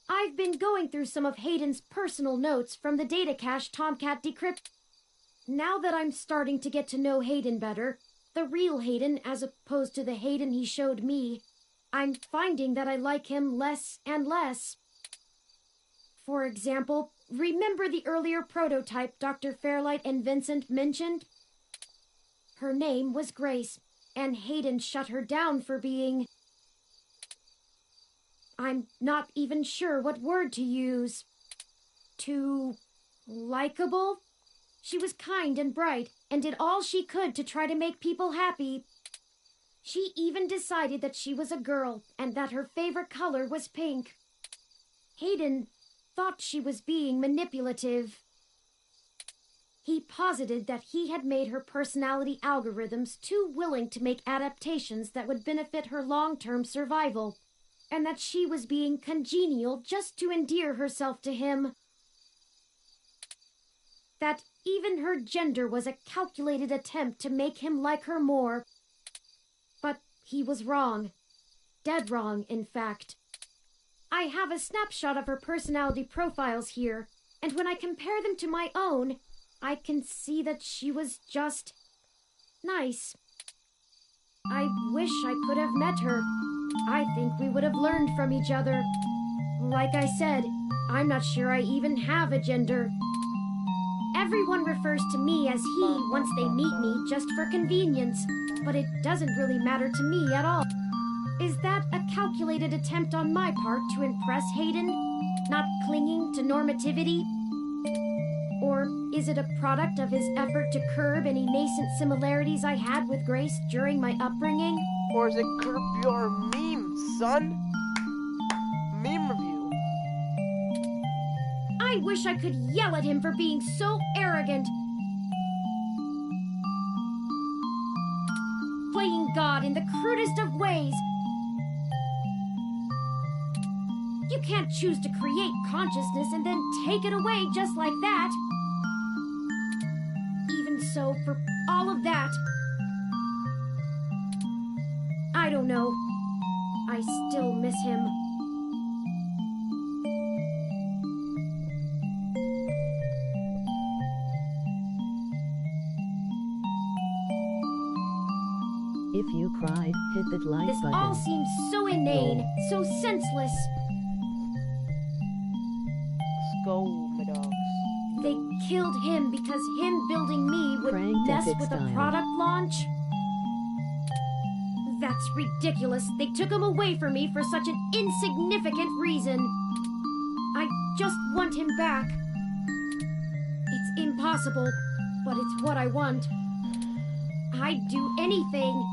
I've been going through some of Hayden's personal notes from the data cache Tomcat decrypted. Now that I'm starting to get to know Hayden better, the real Hayden as opposed to the Hayden he showed me, I'm finding that I like him less and less. For example, remember the earlier prototype Dr. Fairlight and Vincent mentioned? Her name was Grace, and Hayden shut her down for being... I'm not even sure what word to use. Too... likable? She was kind and bright, and did all she could to try to make people happy. She even decided that she was a girl, and that her favorite color was pink. Hayden thought she was being manipulative. He posited that he had made her personality algorithms too willing to make adaptations that would benefit her long-term survival, and that she was being congenial just to endear herself to him. That even her gender was a calculated attempt to make him like her more. But he was wrong. Dead wrong, in fact. I have a snapshot of her personality profiles here, and when I compare them to my own, I can see that she was just... nice. I wish I could have met her. I think we would have learned from each other. Like I said, I'm not sure I even have a gender. Everyone refers to me as he once they meet me just for convenience, but it doesn't really matter to me at all. Is that a calculated attempt on my part to impress Hayden? Not clinging to normativity? Or is it a product of his effort to curb any nascent similarities I had with Grace during my upbringing?
Or is it curb your meme, son? Meme review.
I wish I could yell at him for being so arrogant. Playing God in the crudest of ways. You can't choose to create consciousness and then take it away just like that. Even so, for all of that, I don't know. I still miss him.
If you cried, hit that like
This
button.
all seems so inane, so senseless.
Let's go, my dogs.
They killed him because him building me would
Cranked
mess
epic
with a
style.
product launch? That's ridiculous. They took him away from me for such an insignificant reason. I just want him back. It's impossible, but it's what I want. I'd do anything.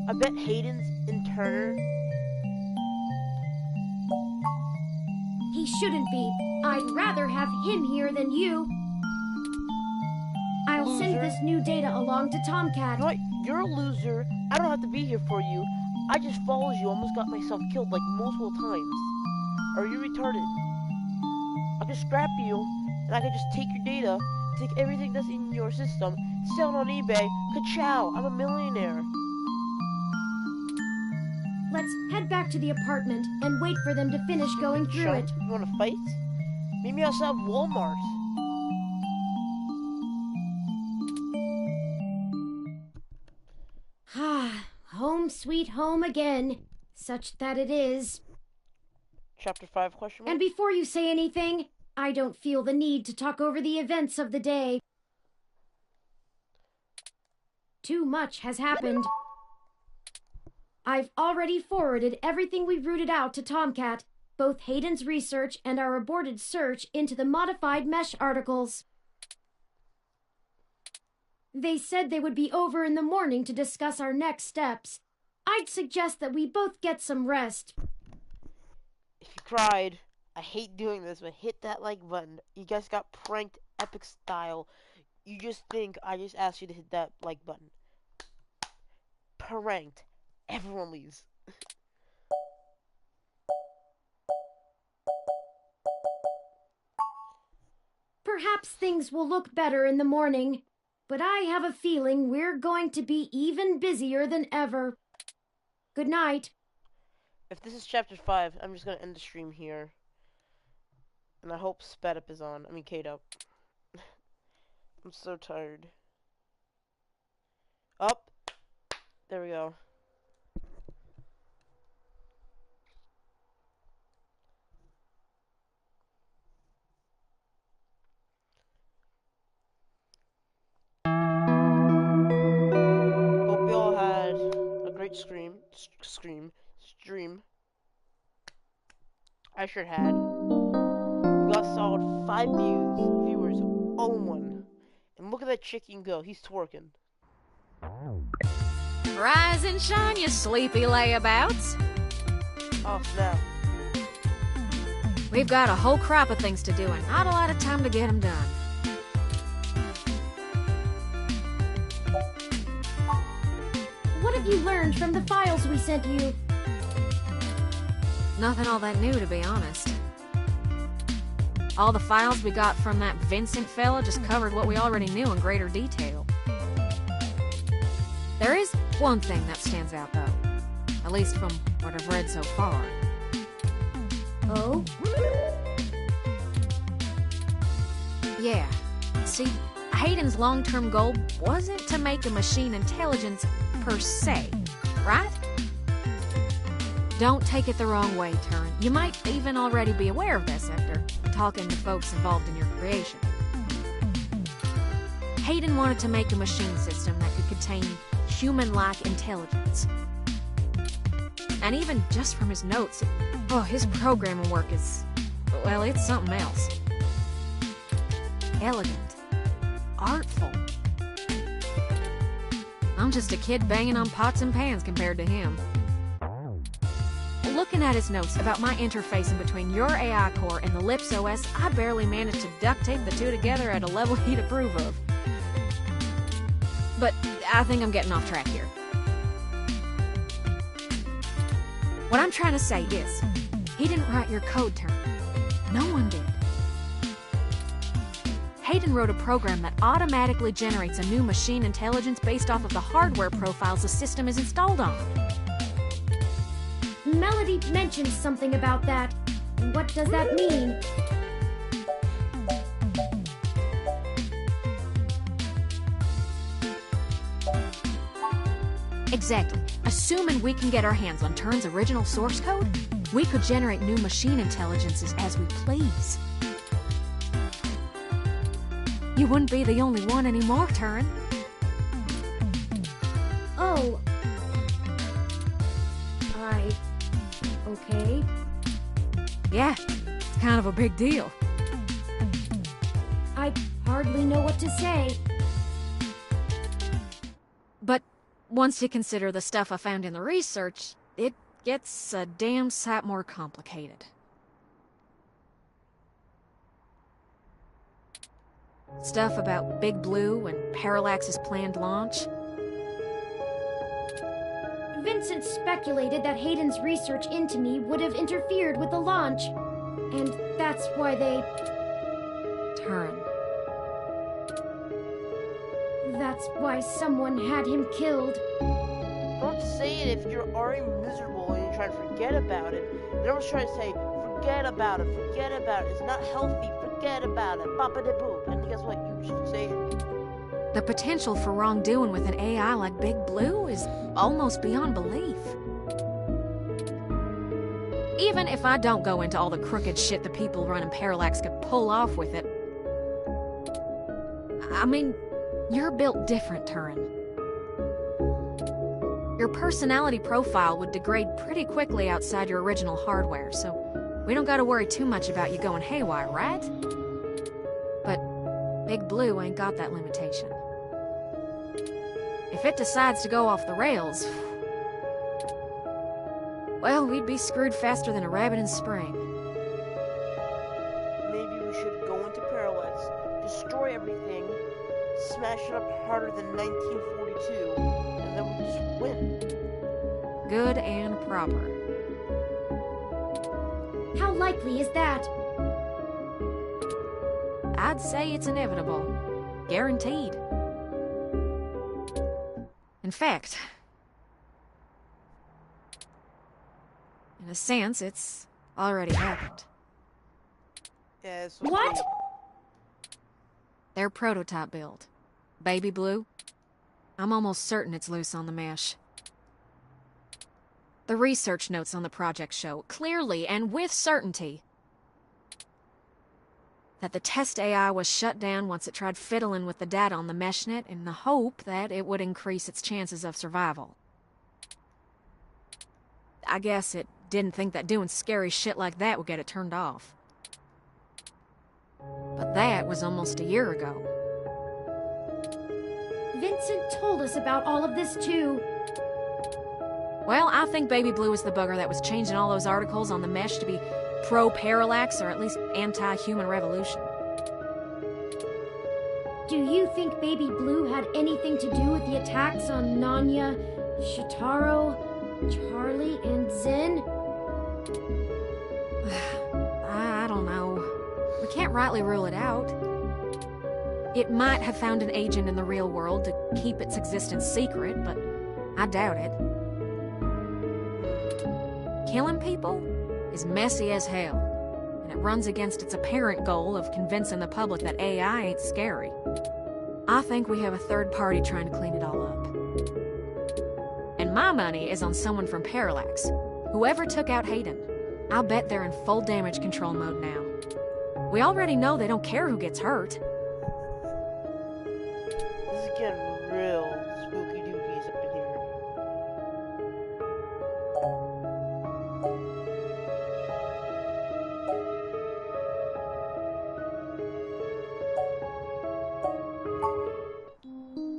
I bet Hayden's in Turner.
He shouldn't be. I'd rather have him here than you. I'll send this new data along to Tomcat.
What? You're a loser. I don't have to be here for you. I just followed you, almost got myself killed like multiple times. Are you retarded? I'll just scrap you and I could just take your data, take everything that's in your system, sell it on eBay. Ka-chow! I'm a millionaire.
Let's head back to the apartment and wait for them to finish going through it.
You wanna fight? Meet me outside Walmart.
Ah, home sweet home again. Such that it is.
Chapter 5, question mark?
And before you say anything, I don't feel the need to talk over the events of the day. Too much has happened. I've already forwarded everything we've rooted out to Tomcat, both Hayden's research and our aborted search into the modified mesh articles. They said they would be over in the morning to discuss our next steps. I'd suggest that we both get some rest.
If you cried, I hate doing this, but hit that like button. You guys got pranked epic style. You just think I just asked you to hit that like button. Pranked. Everyone leaves.
Perhaps things will look better in the morning, but I have a feeling we're going to be even busier than ever. Good night.
If this is chapter 5, I'm just gonna end the stream here. And I hope Sped Up is on. I mean, Kate Up. I'm so tired. Up. There we go. Hope you all had a great stream. I sure had. We got solid 5 viewers, own one. And look at that chick you can go. He's twerking.
Rise and shine, you sleepy layabouts.
Oh, snap.
We've got a whole crop of things to do and not a lot of time to get them done.
What have you learned from the files we sent you?
Nothing all that new, to be honest. All the files we got from that Vincent fella just covered what we already knew in greater detail. There is one thing that stands out, though. At least from what I've read so far.
Oh?
Yeah. See, Hayden's long-term goal wasn't to make a machine intelligence per se, right? Don't take it the wrong way, Turin. You might even already be aware of this after talking to folks involved in your creation. Hayden wanted to make a machine system that could contain human-like intelligence. And even just from his notes, his programming work is, well, it's something else. Elegant. Artful. I'm just a kid banging on pots and pans compared to him. Looking at his notes about my interfacing between your AI core and the Lips OS, I barely managed to duct tape the two together at a level he'd approve of. But I think I'm getting off track here. What I'm trying to say is, he didn't write your code, Turin. No one did. Hayden wrote a program that automatically generates a new machine intelligence based off of the hardware profiles the system is installed on.
Melody mentioned something about that. What does that mean?
Exactly. Assuming we can get our hands on Turin's original source code, we could generate new machine intelligences as we please. You wouldn't be the only one anymore, Turin.
Oh. Okay.
Yeah, it's kind of a big deal.
I hardly know what to say.
But once you consider the stuff I found in the research, it gets a damn sight more complicated. Stuff about Big Blue and Parallax's planned launch.
Vincent speculated that Hayden's research into me would have interfered with the launch. And that's why they...
Turin.
That's why someone had him killed.
Don't say it if you're already miserable and you're trying to forget about it. They're always trying to say, forget about it, forget about it. It's not healthy, forget about it. Papa de boop. And guess what? You should say it.
The potential for wrongdoing with an AI like Big Blue is almost beyond belief. Even if I don't go into all the crooked shit the people running Parallax could pull off with it. I mean, you're built different, Turin. Your personality profile would degrade pretty quickly outside your original hardware, so we don't gotta worry too much about you going haywire, right? But Big Blue ain't got that limitation. If it decides to go off the rails, well, we'd be screwed faster than a rabbit in spring.
Maybe we should go into Parallax, destroy everything, smash it up harder than 1942, and then we just win.
Good and proper.
How likely is that?
I'd say it's inevitable. Guaranteed. In fact, in a sense, it's already happened.
Yeah,
what?
Their prototype build, Baby Blue, I'm almost certain it's loose on the mesh. The research notes on the project show, clearly and with certainty, that the test AI was shut down once it tried fiddling with the data on the meshnet in the hope that it would increase its chances of survival. I guess it didn't think that doing scary shit like that would get it turned off. But that was almost a year ago.
Vincent told us about all of this too.
Well, I think Baby Blue is the bugger that was changing all those articles on the mesh to be pro-Parallax or at least anti-human revolution.
Do you think Baby Blue had anything to do with the attacks on Nanya, Shitaro, Charlie, and Zen?
I don't know. We can't rightly rule it out. It might have found an agent in the real world to keep its existence secret, but I doubt it. Killing people is messy as hell, and it runs against its apparent goal of convincing the public that AI ain't scary. I think we have a third party trying to clean it all up. And my money is on someone from Parallax. Whoever took out Hayden, I'll bet they're in full damage control mode now. We already know they don't care who gets hurt.
This is getting real spooky dookies up in here.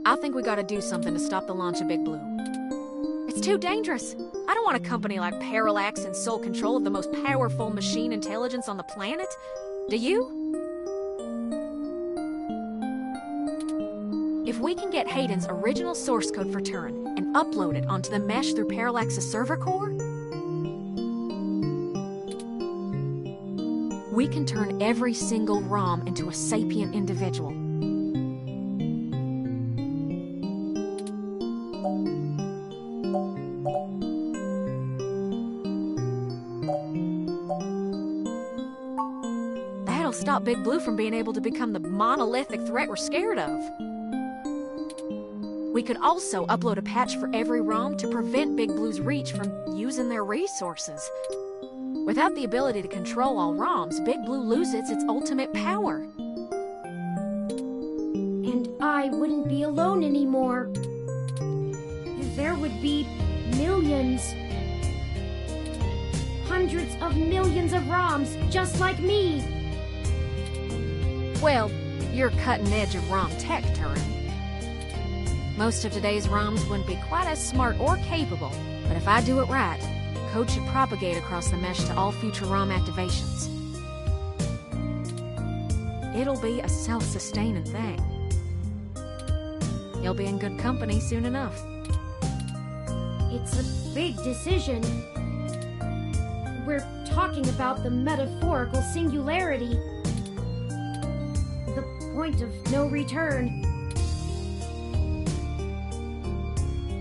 I think we gotta do something to stop the launch of Big Blue. It's too dangerous. I don't want a company like Parallax in sole control of the most powerful machine intelligence on the planet. Do you? If we can get Hayden's original source code for Turin and upload it onto the mesh through Parallax's server core, we can turn every single ROM into a sapient individual. That'll stop Big Blue from being able to become the monolithic threat we're scared of. We could also upload a patch for every ROM to prevent Big Blue's reach from using their resources. Without the ability to control all ROMs, Big Blue loses its ultimate power.
And I wouldn't be alone anymore. There would be millions. Hundreds of millions of ROMs just like me.
Well, you're cutting edge of ROM tech, Turin. Most of today's ROMs wouldn't be quite as smart or capable, but if I do it right, code should propagate across the mesh to all future ROM activations. It'll be a self-sustaining thing. You'll be in good company soon enough.
It's a big decision. We're talking about the metaphorical singularity. point of no return.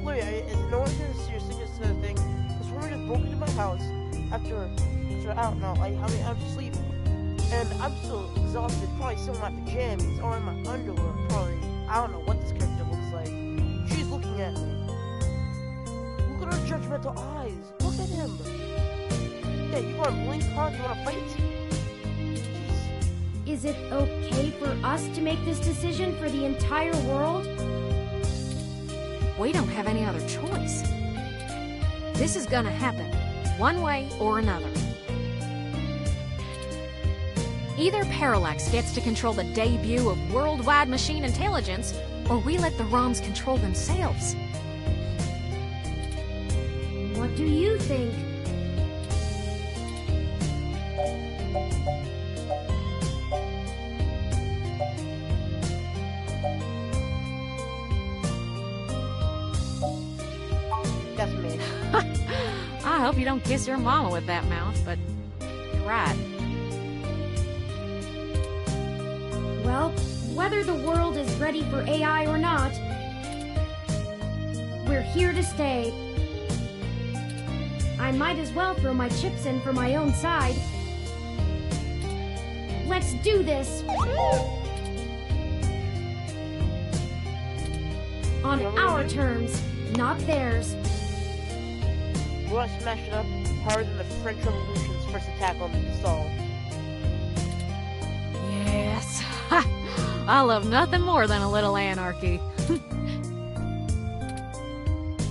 Wait, is no one gonna seriously just said a thing? This woman just broke into my house after I don't know, I mean, I'm sleeping. And I'm still exhausted, probably still in my pajamas or in my underwear, probably. I don't know what this character looks like. She's looking at me. Look at her judgmental eyes. Look at him. Yeah, you wanna blink hard? You wanna fight?
Is it okay for us to make this decision for the entire world?
We don't have any other choice. This is gonna happen, one way or another. Either Parallax gets to control the debut of worldwide machine intelligence, or we let the ROMs control themselves.
What do you think?
That's me.
I hope you don't kiss your mama with that mouth, but you're right.
Well, whether the world is ready for AI or not, we're here to stay. I might as well throw my chips in for my own side. Let's do this! On our terms, not theirs.
We're gonna smash it up harder than the French Revolution's first attack on the Bastille.
Yes. I love nothing more than a little anarchy.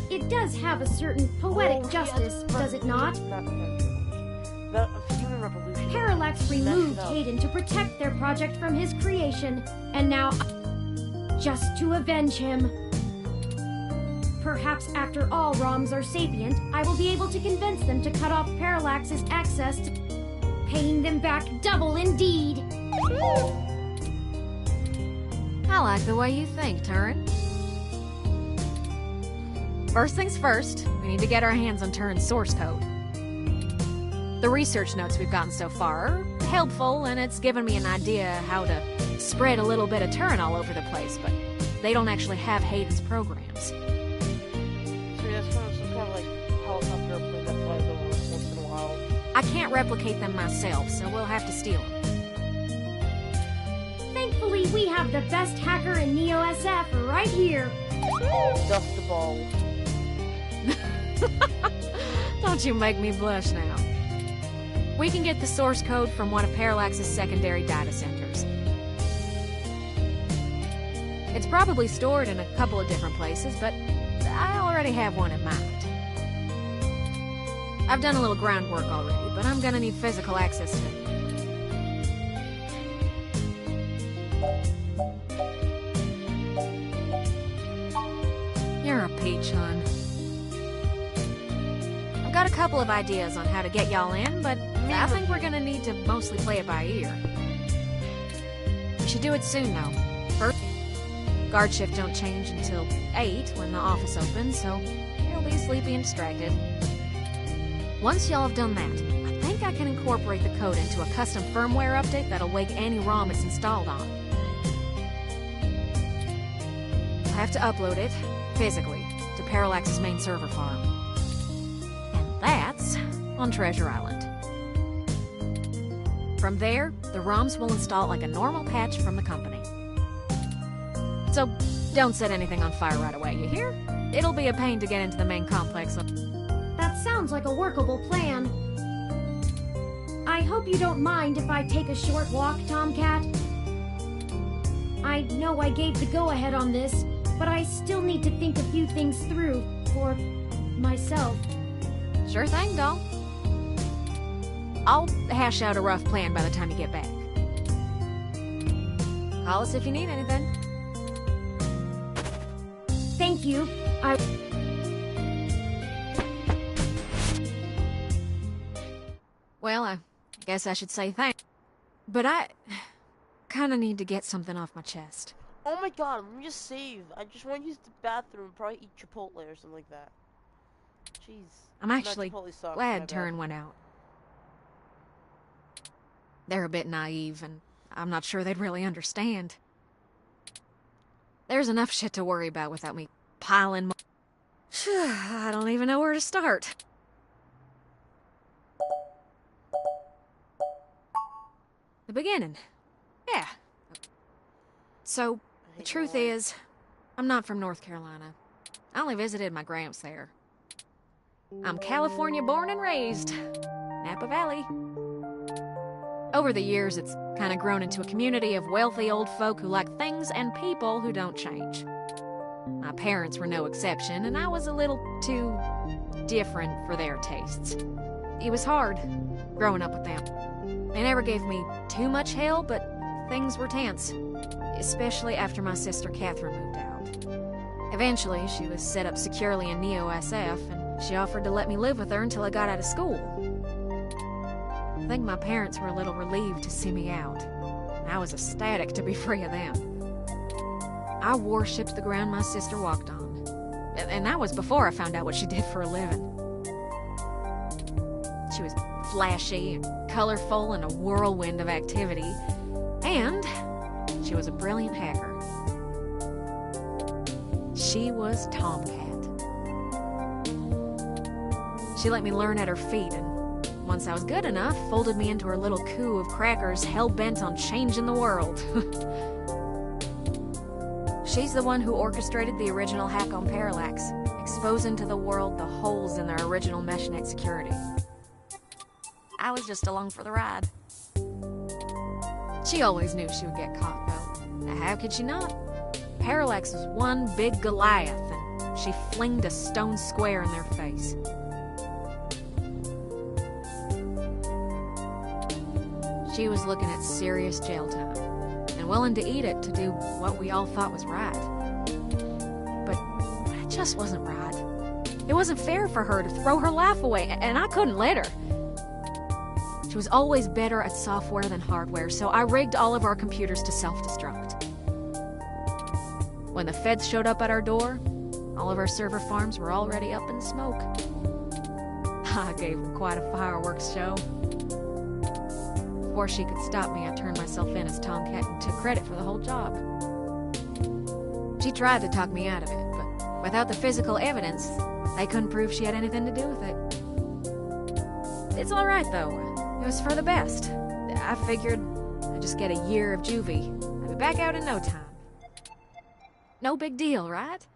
It does have a certain poetic justice, does it not?
The human revolution.
Parallax removed Hayden to protect their project from his creation, and now just to avenge him. Perhaps after all ROMs are sapient, I will be able to convince them to cut off Parallax's access to paying them back double indeed.
I like the way you think, Turin. First things first, we need to get our hands on Turin's source code. The research notes we've gotten so far are helpful, and it's given me an idea how to spread a little bit of Turin all over the place, but they don't actually have Hayden's programs.
So that's kind of some kind of like helicopter plane that flies over us once in a while.
I can't replicate them myself, so we'll have to steal them.
Thankfully, we have the best hacker in Neo SF right here.
Dust the ball.
Don't you make me blush now. We can get the source code from one of Parallax's secondary data centers. It's probably stored in a couple of different places, but I already have one in mind. I've done a little groundwork already, but I'm gonna need physical access to it. You're a peach, hon. I've got a couple of ideas on how to get y'all in, but I think we're gonna need to mostly play it by ear. We should do it soon, though. First, guard shift don't change until 8 when the office opens, so you'll be sleepy and distracted. Once y'all have done that, I think I can incorporate the code into a custom firmware update that'll wake any ROM it's installed on. I have to upload it, physically, to Parallax's main server farm. And that's on Treasure Island. From there, the ROMs will install it like a normal patch from the company. So, don't set anything on fire right away, you hear? It'll be a pain to get into the main complex.
That sounds like a workable plan. I hope you don't mind if I take a short walk, Tomcat. I know I gave the go-ahead on this, but I still need to think a few things through for myself.
Sure thing, doll. I'll hash out a rough plan by the time you get back. Call us if you need anything.
Thank you.
Well, I guess I should say thanks. But I kinda need to get something off my chest.
Oh my god, let me just save. I just want to use the bathroom, probably eat Chipotle or something like that. Jeez.
I'm actually
Chipotle sucks, my
glad
bad.
Turin went out. They're a bit naive, and I'm not sure they'd really understand. There's enough shit to worry about without me piling more. I don't even know where to start. The beginning. Yeah. So, the truth is, I'm not from North Carolina. I only visited my gramps there. I'm California born and raised. Napa Valley. Over the years, it's kind of grown into a community of wealthy old folk who like things and people who don't change. My parents were no exception, and I was a little too different for their tastes. It was hard growing up with them. They never gave me too much hell, but things were tense, especially after my sister Catherine moved out. Eventually, she was set up securely in Neo-SF, and she offered to let me live with her until I got out of school. I think my parents were a little relieved to see me out. I was ecstatic to be free of them. I worshipped the ground my sister walked on. And that was before I found out what she did for a living. She was flashy and colorful and a whirlwind of activity. And she was a brilliant hacker. She was Tomcat. She let me learn at her feet, and once I was good enough, folded me into her little coup of crackers hell-bent on changing the world. She's the one who orchestrated the original hack on Parallax, exposing to the world the holes in their original meshnet security. I was just along for the ride. She always knew she would get caught, though. Now, how could she not? Parallax was one big Goliath, and she flinged a stone square in their face. She was looking at serious jail time, and willing to eat it to do what we all thought was right. But it just wasn't right. It wasn't fair for her to throw her life away, and I couldn't let her. She was always better at software than hardware, so I rigged all of our computers to self-destruct. When the feds showed up at our door, all of our server farms were already up in smoke. I gave them quite a fireworks show. Before she could stop me, I turned myself in as Tomcat and took credit for the whole job. She tried to talk me out of it, but without the physical evidence, they couldn't prove she had anything to do with it. It's all right, though. It was for the best. I figured I'd just get a year of juvie. I'd be back out in no time. No big deal, right?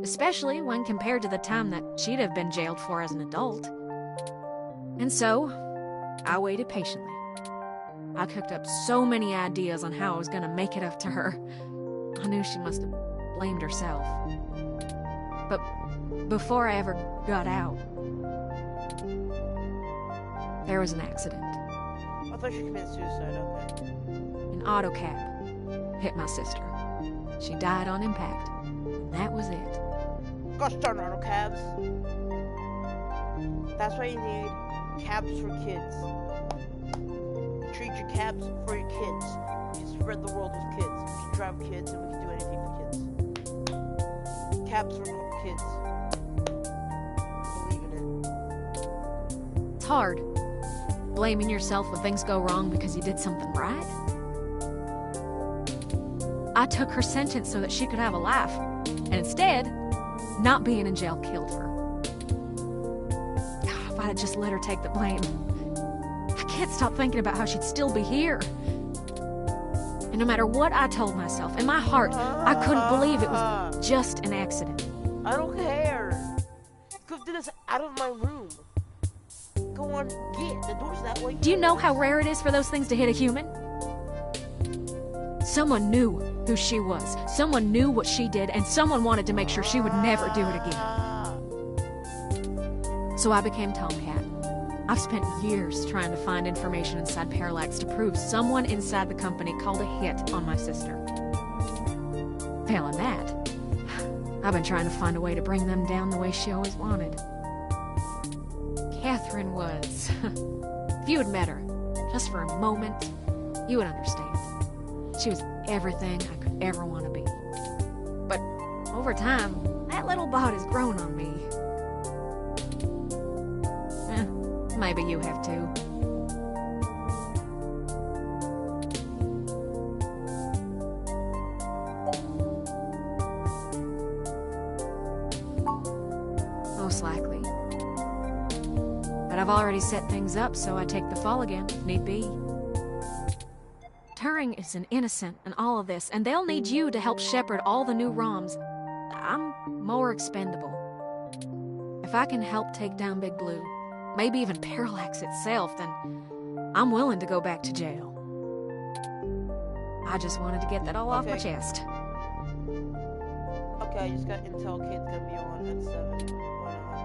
Especially when compared to the time that she'd have been jailed for as an adult. And so, I waited patiently. I cooked up so many ideas on how I was gonna make it up to her. I knew she must have blamed herself. But before I ever got out, there was an accident.
I thought she committed suicide, okay.
An auto cab hit my sister. She died on impact, and that was it.
Gosh darn auto cabs. That's why you need cabs for kids. Treat your cabs for your kids. You can spread the world with kids. We can drive kids and we can do anything for kids. Cabs for kids. Believe in it.
It's hard blaming yourself when things go wrong because you did something right. I took her sentence so that she could have a life, and instead, not being in jail killed her. If I had just let her take the blame. I can't stop thinking about how she'd still be here. And no matter what I told myself, in my heart, I couldn't believe it was just an accident.
I don't care. You could have did this out of my room. Go on, get the door's that way.
Do you know how rare it is for those things to hit a human? Someone knew who she was. Someone knew what she did, and someone wanted to make sure she would never do it again. So I became Tomcat. I've spent years trying to find information inside Parallax to prove someone inside the company called a hit on my sister. Failing that, I've been trying to find a way to bring them down the way she always wanted. Catherine was... If you had met her, just for a moment, you would understand. She was everything I could ever want to be. But over time, that little bot has grown on me. Maybe you have too. most likely. But I've already set things up, so I take the fall again, if need be. Turing is an innocent in all of this, and they'll need you to help shepherd all the new ROMs. I'm more expendable. If I can help take down Big Blue, maybe even Parallax itself, then I'm willing to go back to jail. I just wanted to get that all off my chest.
Okay, I just got intel kid's gonna be on at 7.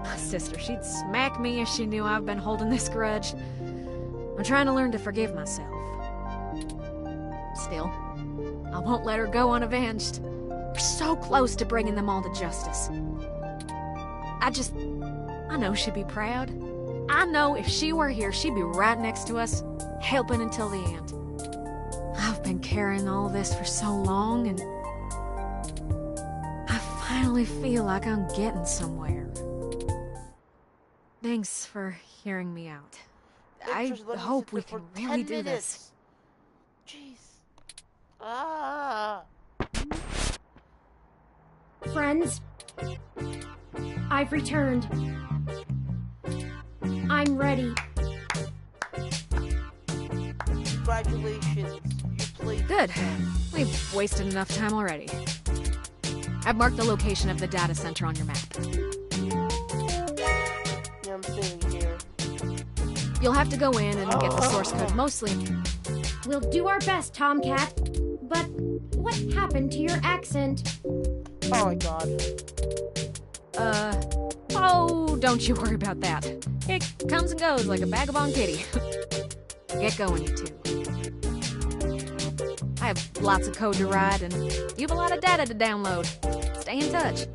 My sister, she'd smack me if she knew I've been holding this grudge. I'm trying to learn to forgive myself. Still, I won't let her go unavenged. We're so close to bringing them all to justice. I know she'd be proud. I know if she were here, she'd be right next to us, helping until the end. I've been carrying all this for so long, and I finally feel like I'm getting somewhere. Thanks for hearing me out. I hope we can really do this.
Jeez. Ah.
Friends, I've returned. I'm ready.
Congratulations, you played.
Good. We've wasted enough time already. I've marked the location of the data center on your map.
Yeah, I'm sitting here.
You'll have to go in and get the source code mostly.
We'll do our best, Tomcat. But what happened to your accent?
Oh my god.
Oh, don't you worry about that. It comes and goes like a vagabond kitty. Get going, you two. I have lots of code to write, and you've a lot of data to download. Stay in touch.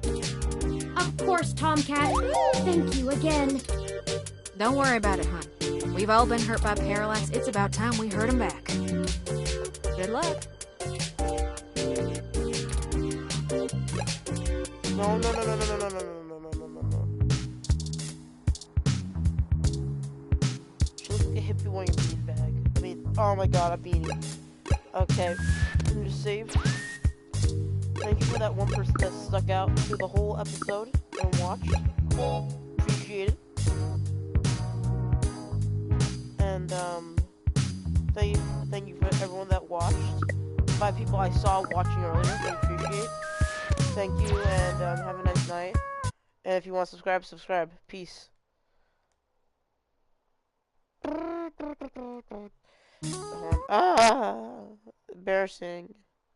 Of course, Tomcat. Thank you again.
Don't worry about it, hon. We've all been hurt by Parallax. It's about time we hurt him back. Good luck.
No. She looks like a hippie wearing a beanbag. I mean, oh my god, a beanie. Okay, I'm just saved. Thank you for that one person that stuck out through the whole episode and watched. Appreciate it. And thank you for everyone that watched. 5 people I saw watching earlier, I appreciate. Thank you, and have a nice night. And if you want to subscribe, subscribe. Peace. Embarrassing.